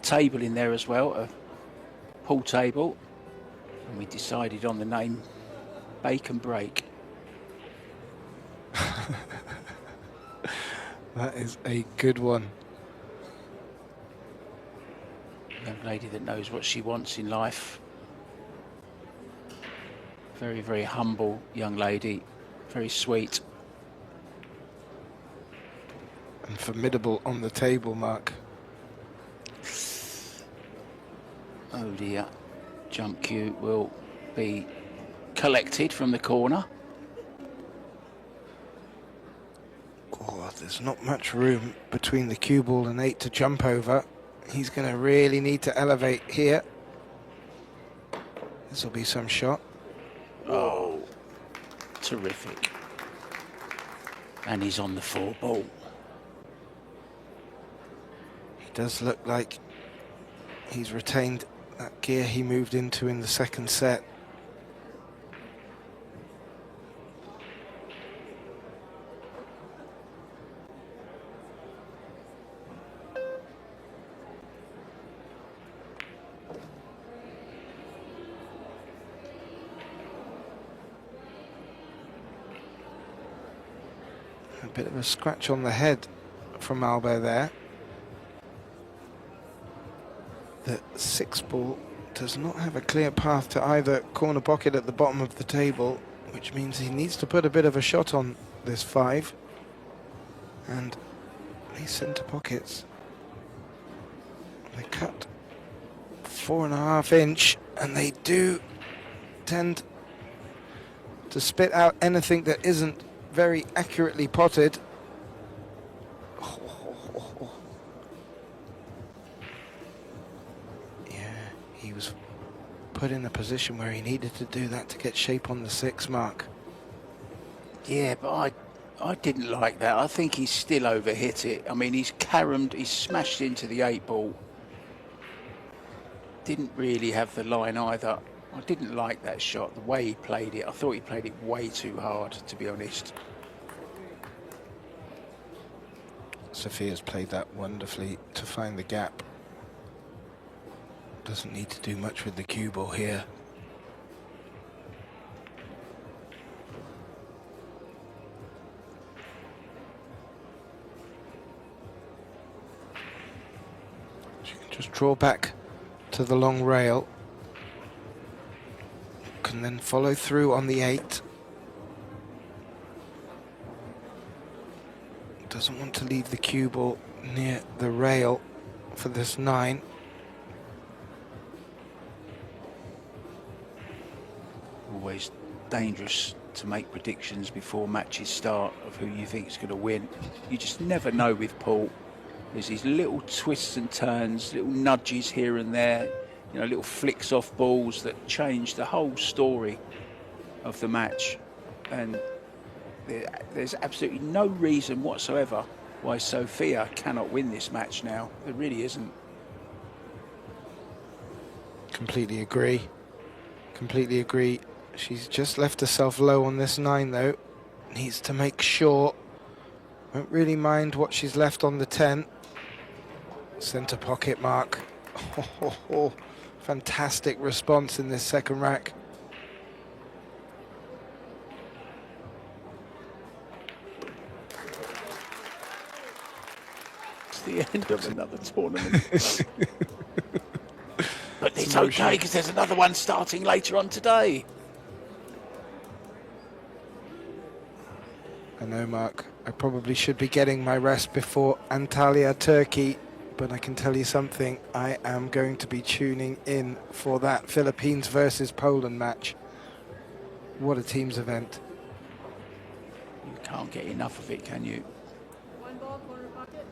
table in there as well, a pool table. And we decided on the name Bake and Break. That is a good one. Young lady that knows what she wants in life. Very, very humble young lady. Very sweet. And formidable on the table, Mark. Oh dear. Jump cue will be collected from the corner. Oh, there's not much room between the cue ball and 8 to jump over. He's going to really need to elevate here. This will be some shot. Oh, terrific. And he's on the 4 ball. He does look like he's retained that gear he moved into in the second set. A bit of a scratch on the head from Albo there. The 6 ball does not have a clear path to either corner pocket at the bottom of the table, which means he needs to put a bit of a shot on this 5. And these centre pockets, they cut 4.5 inch, and they do tend to spit out anything that isn't very accurately potted. Yeah, he was put in a position where he needed to do that to get shape on the 6 mark. Yeah, but I didn't like that. I think he's still overhit it. I mean, he's caromed, he's smashed into the 8 ball. Didn't really have the line either. I didn't like that shot, the way he played it. I thought he played it way too hard, to be honest. Sofia's played that wonderfully to find the gap. Doesn't need to do much with the cue ball here. She can just draw back to the long rail. Can then follow through on the 8. Doesn't want to leave the cue ball near the rail for this 9. Always dangerous to make predictions before matches start of who you think is going to win. You just never know with Paul. There's these little twists and turns, little nudges here and there, you know, little flicks off balls that change the whole story of the match. And there's absolutely no reason whatsoever why Sophia cannot win this match now. There really isn't. Completely agree. Completely agree. She's just left herself low on this 9 though. Needs to make sure. Won't really mind what she's left on the 10. Centre pocket mark. Fantastic response in this second rack. It's the end of another tournament. But it's okay because there's another one starting later on today. I know, Mark, I probably should be getting my rest before Antalya, Turkey, but I can tell you something, I am going to be tuning in for that Philippines versus Poland match. What a team's event. You can't get enough of it, can you? One ball, corner pocket.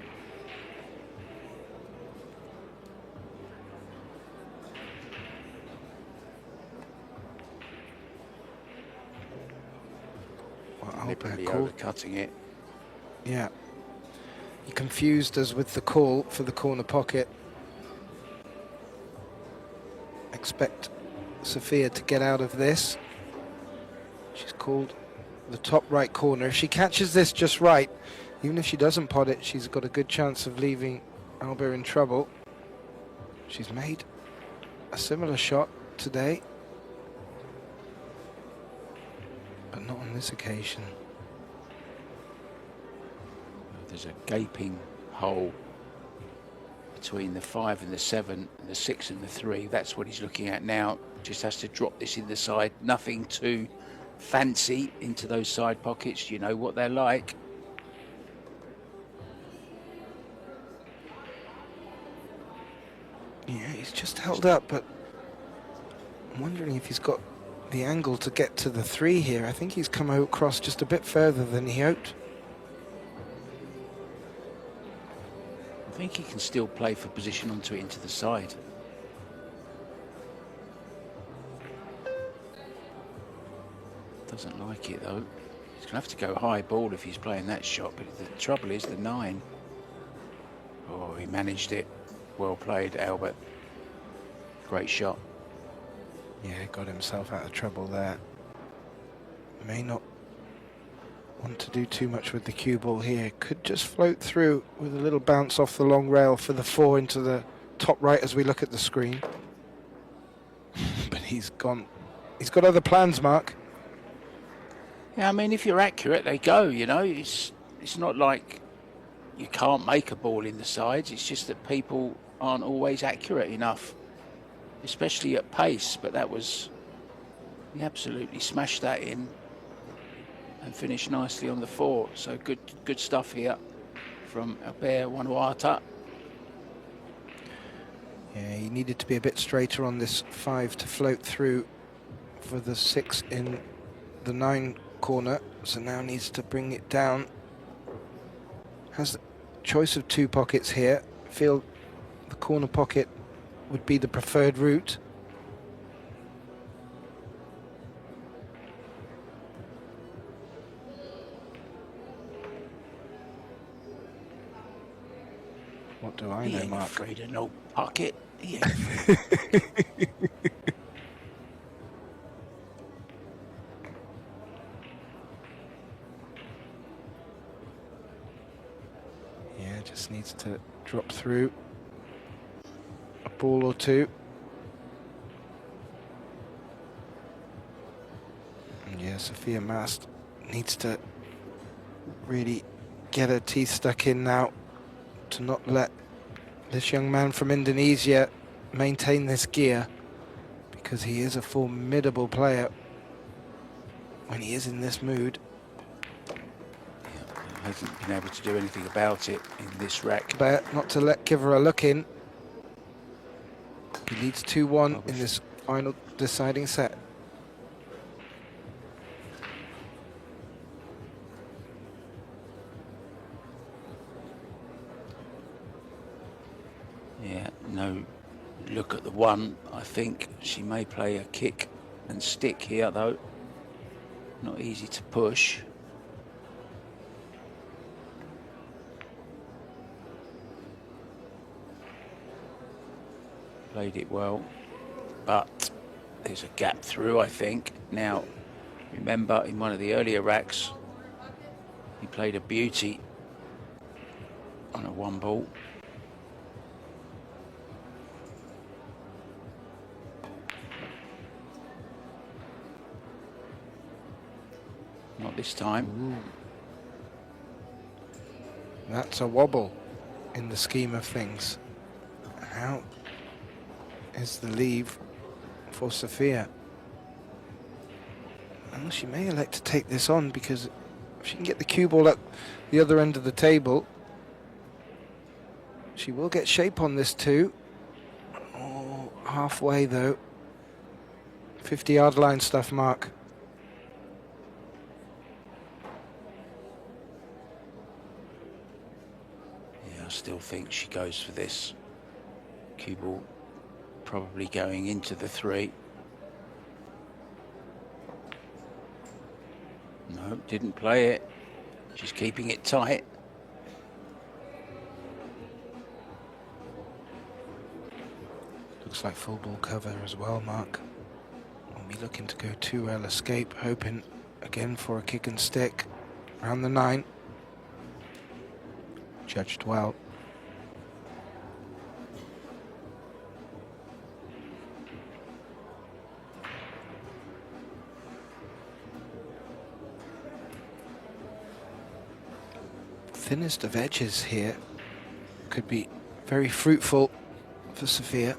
Well, Deliberately Albert overcutting it. Yeah. He confused us with the call for the corner pocket. Expect Sophia to get out of this. She's called the top right corner. If she catches this just right, even if she doesn't pot it, she's got a good chance of leaving Alba in trouble. She's made a similar shot today, but not on this occasion. There's a gaping hole between the 5 and the 7, and the 6 and the 3. That's what he's looking at now. Just has to drop this in the side. Nothing too fancy into those side pockets. You know what they're like. Yeah, he's just held up, but I'm wondering if he's got the angle to get to the 3 here. I think he's come across just a bit further than he hoped. I think he can still play for position onto it into the side. Doesn't like it though. He's going to have to go high ball if he's playing that shot, but the trouble is the 9. Oh, he managed it. Well played, Albert. Great shot. Yeah, got himself out of trouble there. May not want to do too much with the cue ball here. Could just float through with a little bounce off the long rail for the 4 into the top right as we look at the screen. But he's gone. He's got other plans, Mark. Yeah, I mean, if you're accurate, they go, you know. It's not like you can't make a ball in the sides. It's just that people aren't always accurate enough, especially at pace. But that was, he absolutely smashed that in and finished nicely on the 4. So good stuff here from Albert JANUARTA. Yeah, he needed to be a bit straighter on this 5 to float through for the 6 in the 9 corner. So now needs to bring it down. Has the choice of 2 pockets here. Feel the corner pocket would be the preferred route. What do I He know, ain't Mark? afraid of no pocket. He ain't afraid. Yeah, just needs to drop through a ball or 2. And yeah, Sophia MAST needs to really get her teeth stuck in now to not let this young man from Indonesia maintain this gear, because he is a formidable player when he is in this mood. Hasn't been able to do anything about it in this rack. But not to give her a look in. He leads 2-1 in this final deciding set. Yeah, no look at the 1. I think she may play a kick and stick here though. Not easy to push. Played it well, but there's a gap through, I think. Now, remember in one of the earlier racks, he played a beauty on a 1 ball. Not this time. Ooh. That's a wobble in the scheme of things. How is the leave for Sophia? Well, she may elect to take this on, because if she can get the cue ball up the other end of the table, she will get shape on this too. Oh, halfway though. 50-yard line stuff, Mark. Yeah, I still think she goes for this. Cue ball probably going into the 3. No, didn't play it. She's keeping it tight. like full ball cover as well, Mark. We'll be looking to go 2L escape, hoping again for a kick and stick around the 9. Judged well. Thinnest of edges here could be very fruitful for Sophia.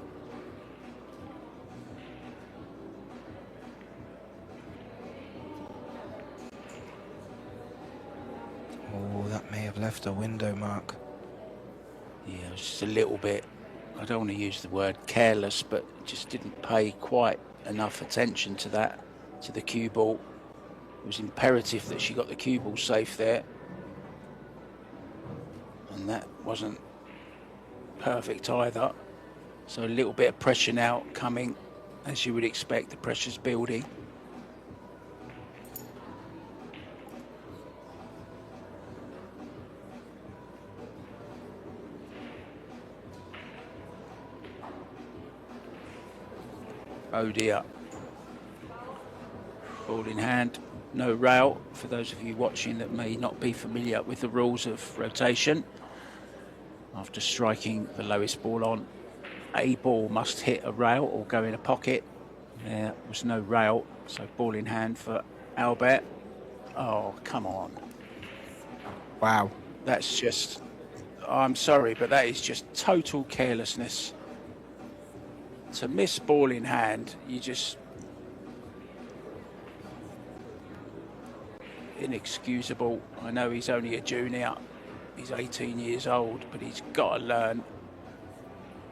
Oh, that may have left a window, Mark. Yeah, it was just a little bit, I don't want to use the word careless, but just didn't pay quite enough attention to that, to the cue ball. It was imperative that she got the cue ball safe there. And that wasn't perfect either. So a little bit of pressure now coming, as you would expect, the pressure's building. Oh dear. Ball in hand, no rail. For those of you watching that may not be familiar with the rules of rotation, after striking the lowest ball on, a ball must hit a rail or go in a pocket. There was no rail, so ball in hand for Albert. Oh, come on. Wow. That's just, I'm sorry, but that is just total carelessness. To miss ball in hand, you just, inexcusable. I know he's only a junior, he's 18 years old, but he's got to learn.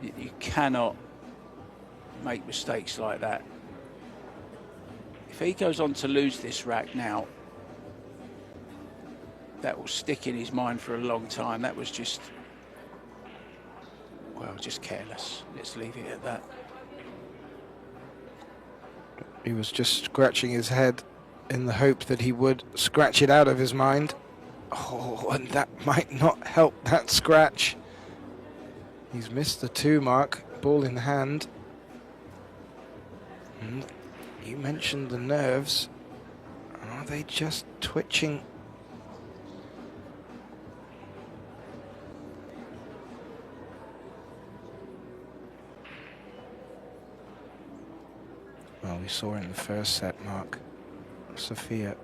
You cannot make mistakes like that. If he goes on to lose this rack now, that will stick in his mind for a long time. That was just, well, just careless. Let's leave it at that. He was just scratching his head in the hope that he would scratch it out of his mind. Oh, and that might not help that scratch. He's missed the 2 mark, ball in hand. And you mentioned the nerves. Are they just twitching? Well, we saw in the first set, Mark, Sophia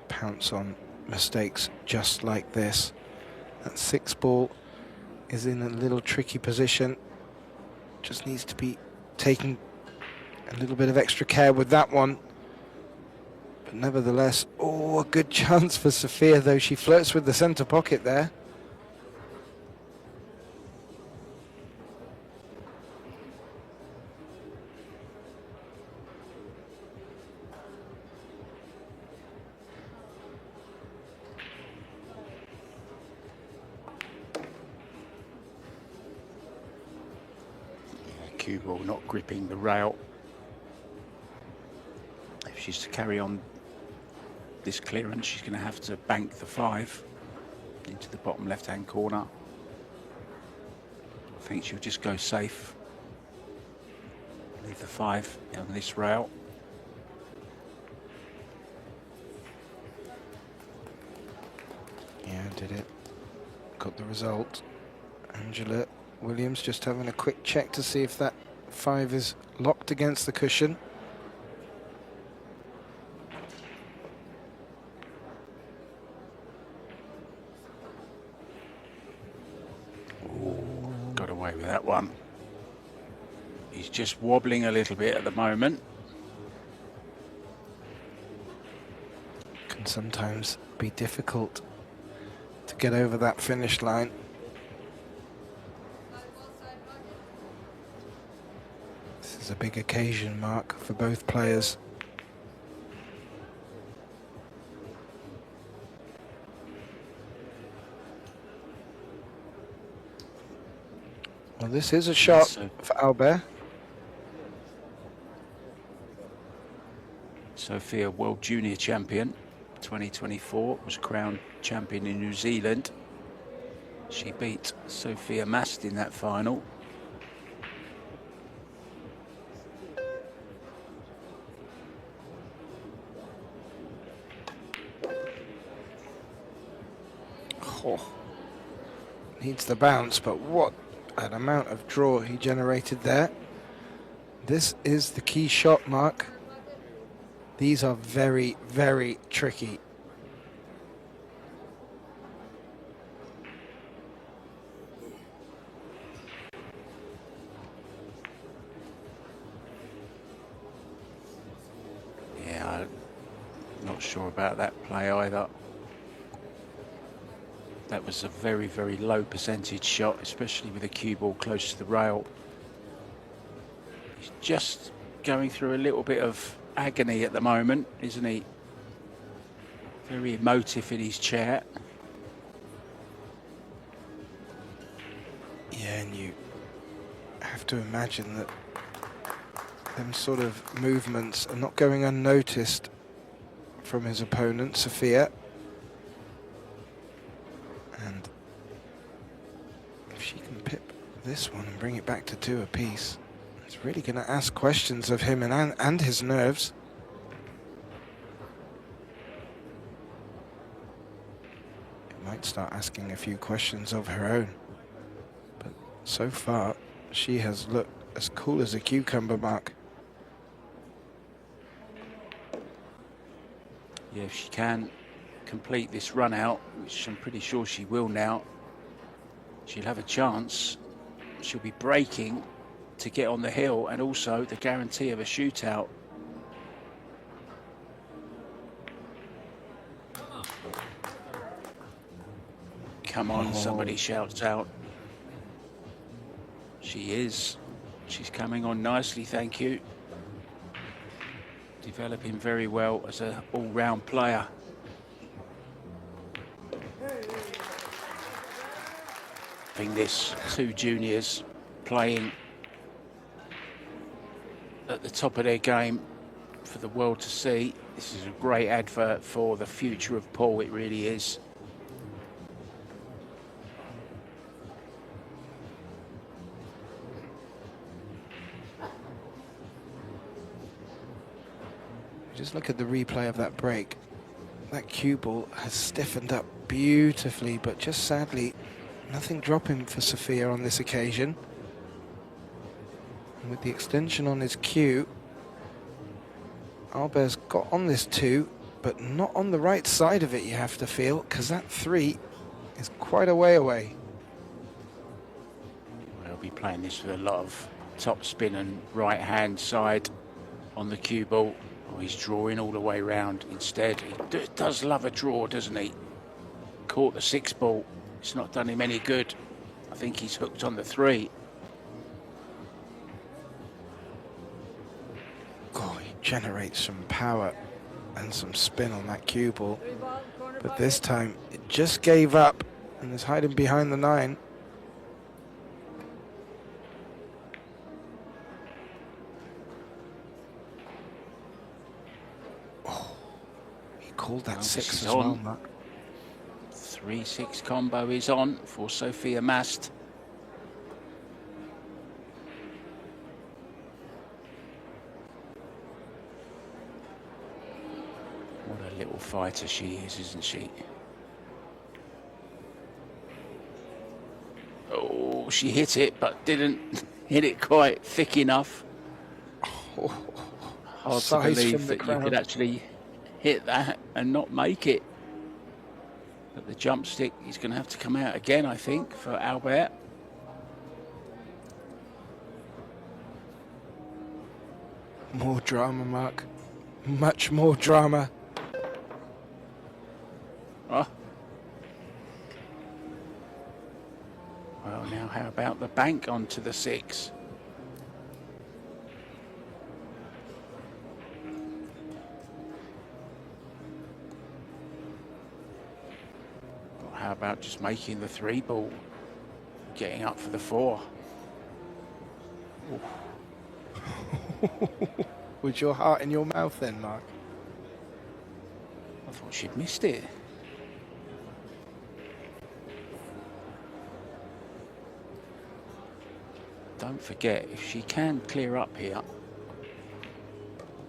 pounce on mistakes just like this. That 6 ball is in a little tricky position. Just needs to be taken a little bit of extra care with that one. But nevertheless, oh, a good chance for Sophia, though. She flirts with the centre pocket there. Cue ball not gripping the rail. If she's to carry on this clearance, she's going to have to bank the 5 into the bottom left-hand corner. I think she'll just go safe. Leave the 5 on this rail. Yeah, did it. Got the result. Angela Williams just having a quick check to see if that 5 is locked against the cushion. Ooh, got away with that one. He's just wobbling a little bit at the moment. Can sometimes be difficult to get over that finish line. This is a big occasion, Mark, for both players. Well, this is a shot for Albert. Sophia, World Junior Champion 2024, was crowned champion in New Zealand. She beat Sophia MAST in that final. Oh, needs the bounce, but what an amount of draw he generated there. This is the key shot, Mark. These are very, very tricky. Yeah, I'm not sure about that play either. That was a very, very low percentage shot, especially with the cue ball close to the rail. He's just going through a little bit of agony at the moment, isn't he? Very emotive in his chair. Yeah, and you have to imagine that them sort of movements are not going unnoticed from his opponent, SOFIA. And if she can pip this one and bring it back to 2 apiece, it's really going to ask questions of him and his nerves. It might start asking a few questions of her own. But so far, she has looked as cool as a cucumber, Mark. Yeah, if she can complete this run out, which I'm pretty sure she will now, she'll have a chance. She'll be breaking to get on the hill, and also the guarantee of a shootout. Come on, somebody shouts out. She is. She's coming on nicely, thank you. Developing very well as an all-round player. Having this 2 juniors playing at the top of their game for the world to see. This is a great advert for the future of Paul, it really is. Just look at the replay of that break. That cue ball has stiffened up beautifully, but just sadly, nothing dropping for SOFIA on this occasion. And with the extension on his cue, Albert's got on this 2, but not on the right side of it, you have to feel, because that 3 is quite a way away. We'll be playing this with a lot of top spin and right hand side on the cue ball. Oh, he's drawing all the way round instead. He does love a draw, doesn't he? Caught the 6 ball. It's not done him any good. I think he's hooked on the 3. Oh, he generates some power and some spin on that cue ball. But this time, it just gave up and is hiding behind the 9. Oh, he called that 6 as well, Mark. 3-6 combo is on for SOFIA MAST. What a little fighter she is, isn't she? Oh, she hit it, but didn't hit it quite thick enough. Hard to believe that you could actually hit that and not make it. But the jump stick is going to have to come out again, I think, for Albert. More drama, Mark. Much more drama. Oh. Well, now how about the bank onto the 6? How about just making the 3 ball, getting up for the 4? Was your heart in your mouth then, Mark? I thought she'd missed it. Don't forget, if she can clear up here,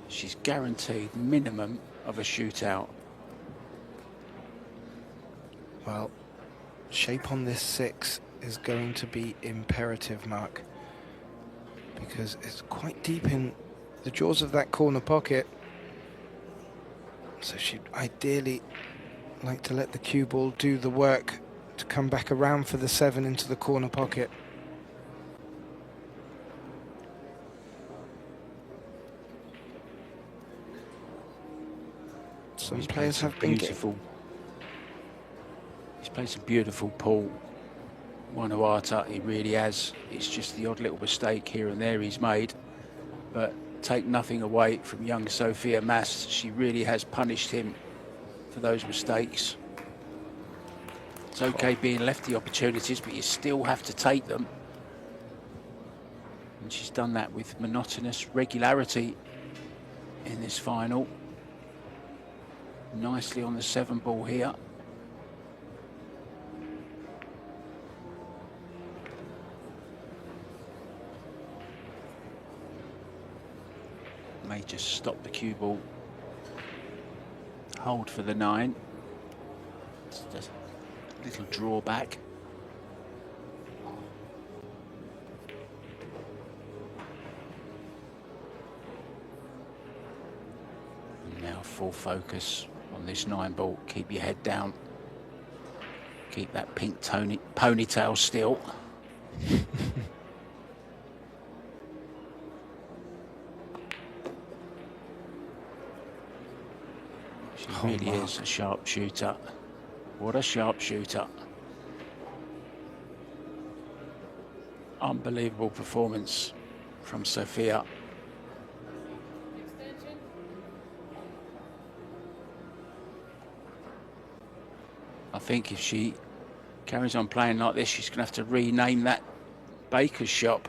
she's guaranteed minimum of a shootout. Well, shape on this 6 is going to be imperative, Mark, because it's quite deep in the jaws of that corner pocket. So she'd ideally like to let the cue ball do the work to come back around for the 7 into the corner pocket. Some players have been beautiful. He's played some beautiful pool. JANUARTA, he really has. It's just the odd little mistake here and there he's made. But take nothing away from young SOFIA MAST. She really has punished him for those mistakes. It's okay being left the opportunities, but you still have to take them. And she's done that with monotonous regularity in this final. Nicely on the 7 ball here. May just stop the cue ball. Hold for the 9. It's just a little drawback. And now full focus on this 9 ball. Keep your head down. Keep that pink ponytail still. She really is a sharpshooter. What a sharpshooter. Unbelievable performance from SOFIA. Extension. I think if she carries on playing like this, she's going to have to rename that baker's shop.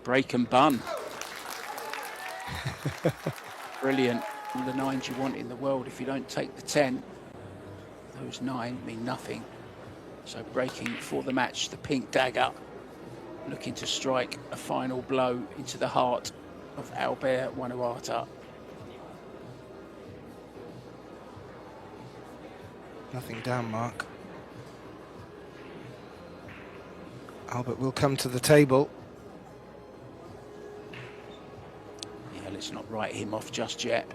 Break and bun. Brilliant. All the 9s you want in the world. If you don't take the 10, those 9 mean nothing. So breaking for the match, the pink dagger, looking to strike a final blow into the heart of Albert JANUARTA. Nothing down, Mark. Albert will come to the table. Yeah, let's not write him off just yet.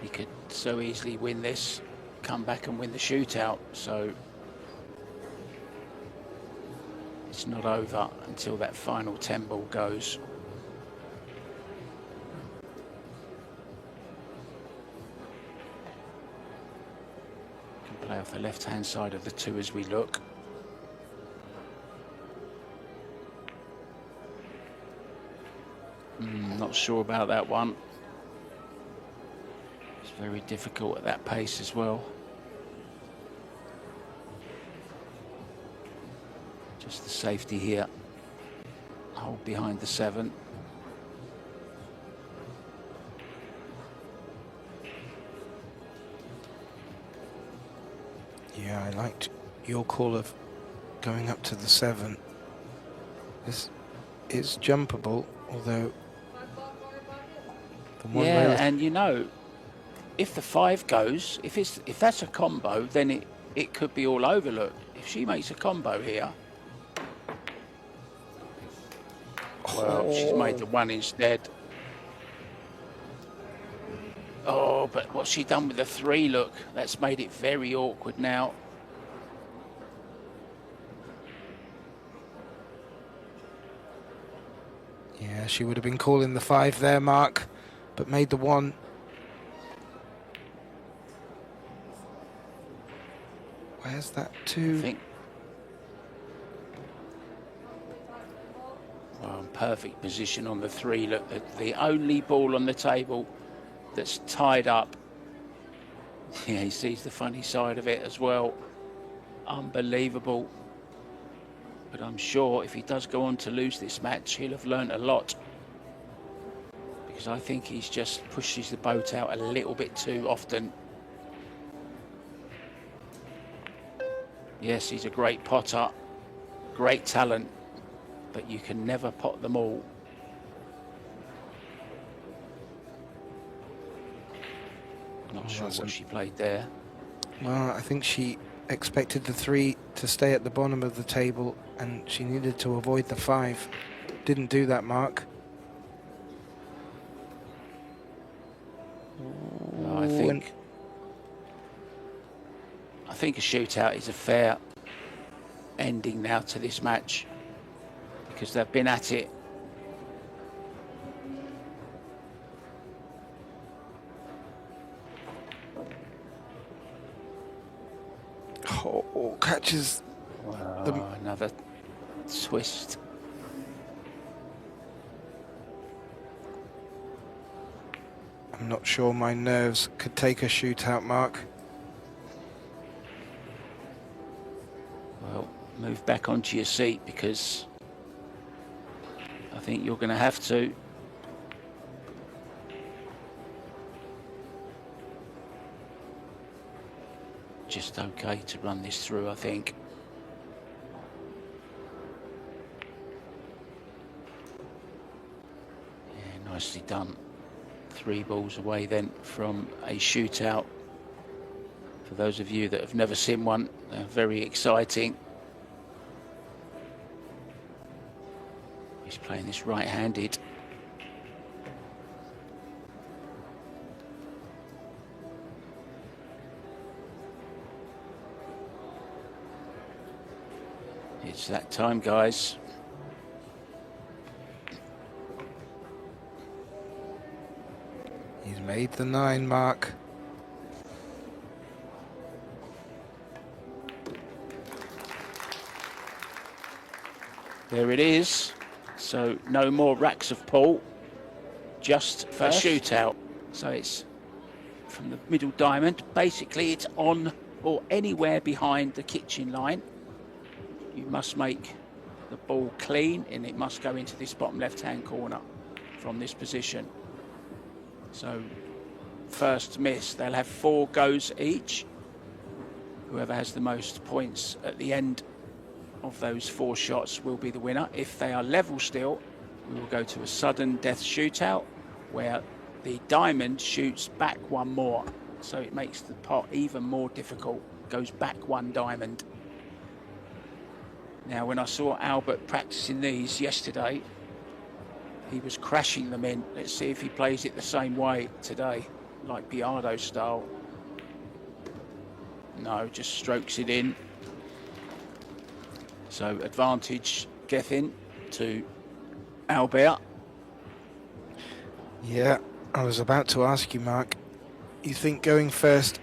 He could so easily win this, come back and win the shootout. So it's not over until that final 10 ball goes. Can play off the left-hand side of the 2 as we look. Not sure about that one. It's very difficult at that pace as well. Just the safety here. Hold behind the 7. Yeah, I liked your call of going up to the 7. This is jumpable, although 5 ball corner pocket. the one Yeah, rail- and you know, if the 5 goes, if that's a combo, then it could be all over. Look, if she makes a combo here, well, she's made the 1 instead. Oh, but what's she done with the 3? Look, that's made it very awkward now. Yeah, she would have been calling the 5 there, Mark, but made the 1. Where's that 2? I think. Well, perfect position on the 3. Look, the only ball on the table that's tied up. Yeah, he sees the funny side of it as well. Unbelievable. But I'm sure if he does go on to lose this match, he'll have learnt a lot. Because I think he's just pushes the boat out a little bit too often. Yes, he's a great potter, great talent, but you can never pot them all. Not sure what she played there. Well, I think she expected the 3 to stay at the bottom of the table, and she needed to avoid the 5. Didn't do that, Mark. Well, I think a shootout is a fair ending now to this match because they've been at it. Oh, catches Another twist. I'm not sure my nerves could take a shootout, Mark. Well, move back onto your seat because I think you're going to have to. Just okay to run this through, I think. Yeah, nicely done. 3 balls away then from a shootout. For those of you that have never seen one, they're very exciting. He's playing this right-handed. It's that time, guys. He's made the 9, Mark. There it is. So no more racks of pull, just a shootout. So it's from the middle diamond. Basically, it's on or anywhere behind the kitchen line. You must make the ball clean and it must go into this bottom left-hand corner from this position. So first miss, they'll have 4 goes each. Whoever has the most points at the end of those 4 shots will be the winner. If they are level still, we will go to a sudden death shootout where the diamond shoots back 1 more. So it makes the pot even more difficult, goes back 1 diamond. Now, when I saw Albert practicing these yesterday, he was crashing them in. Let's see if he plays it the same way today, like Biardo style. No, just strokes it in. So advantage Gethin to Albert. Yeah, I was about to ask you, Mark. You think going first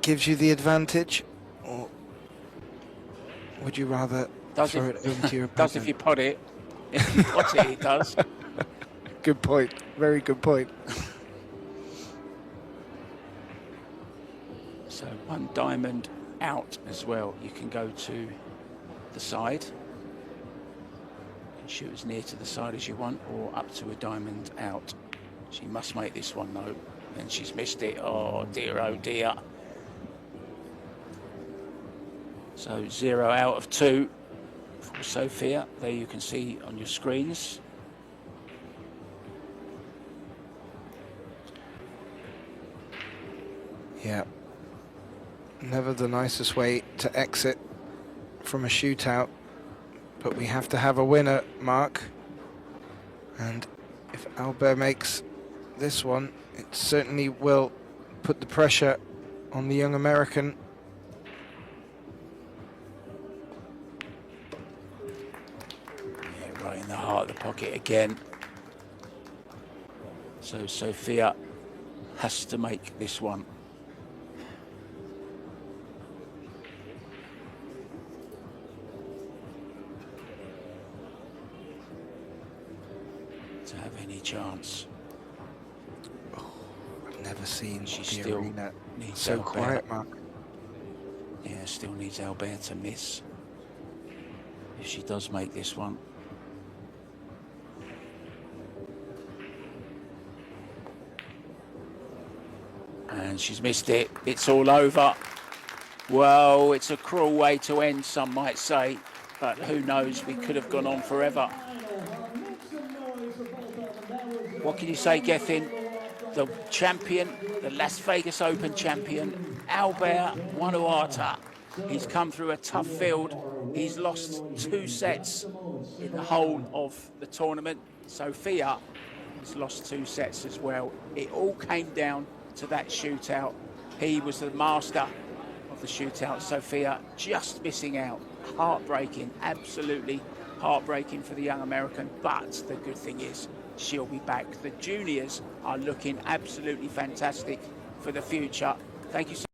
gives you the advantage, or would you rather throw it over to your opponent? Does if you pot it. If you pot it, it does. Good point. Very good point. So 1 diamond out as well. You can go to the side and shoot as near to the side as you want, or up to a diamond out. She must make this one though, and she's missed it. Oh dear. So 0 out of 2 for Sophia. There you can see on your screens. Yeah. Never the nicest way to exit from a shootout, but we have to have a winner, Mark. And if Albert makes this one, it certainly will put the pressure on the young American. Yeah, right in the heart of the pocket again. So Sophia has to make this one. To have any chance. I've never seen She the still arena needs so Albert. quiet, Mark. Yeah, still needs Albert to miss if she does make this one. And she's missed it. It's all over. Well, it's a cruel way to end, some might say, but who knows, we could have gone on forever. What can you say, Gethin? The champion, the Las Vegas Open champion, JANUARTA. He's come through a tough field. He's lost 2 sets in the whole of the tournament. SOFIA has lost 2 sets as well. It all came down to that shootout. He was the master of the shootout. SOFIA just missing out. Heartbreaking, absolutely heartbreaking for the young American. But the good thing is she'll be back. The juniors are looking absolutely fantastic for the future. Thank you so much.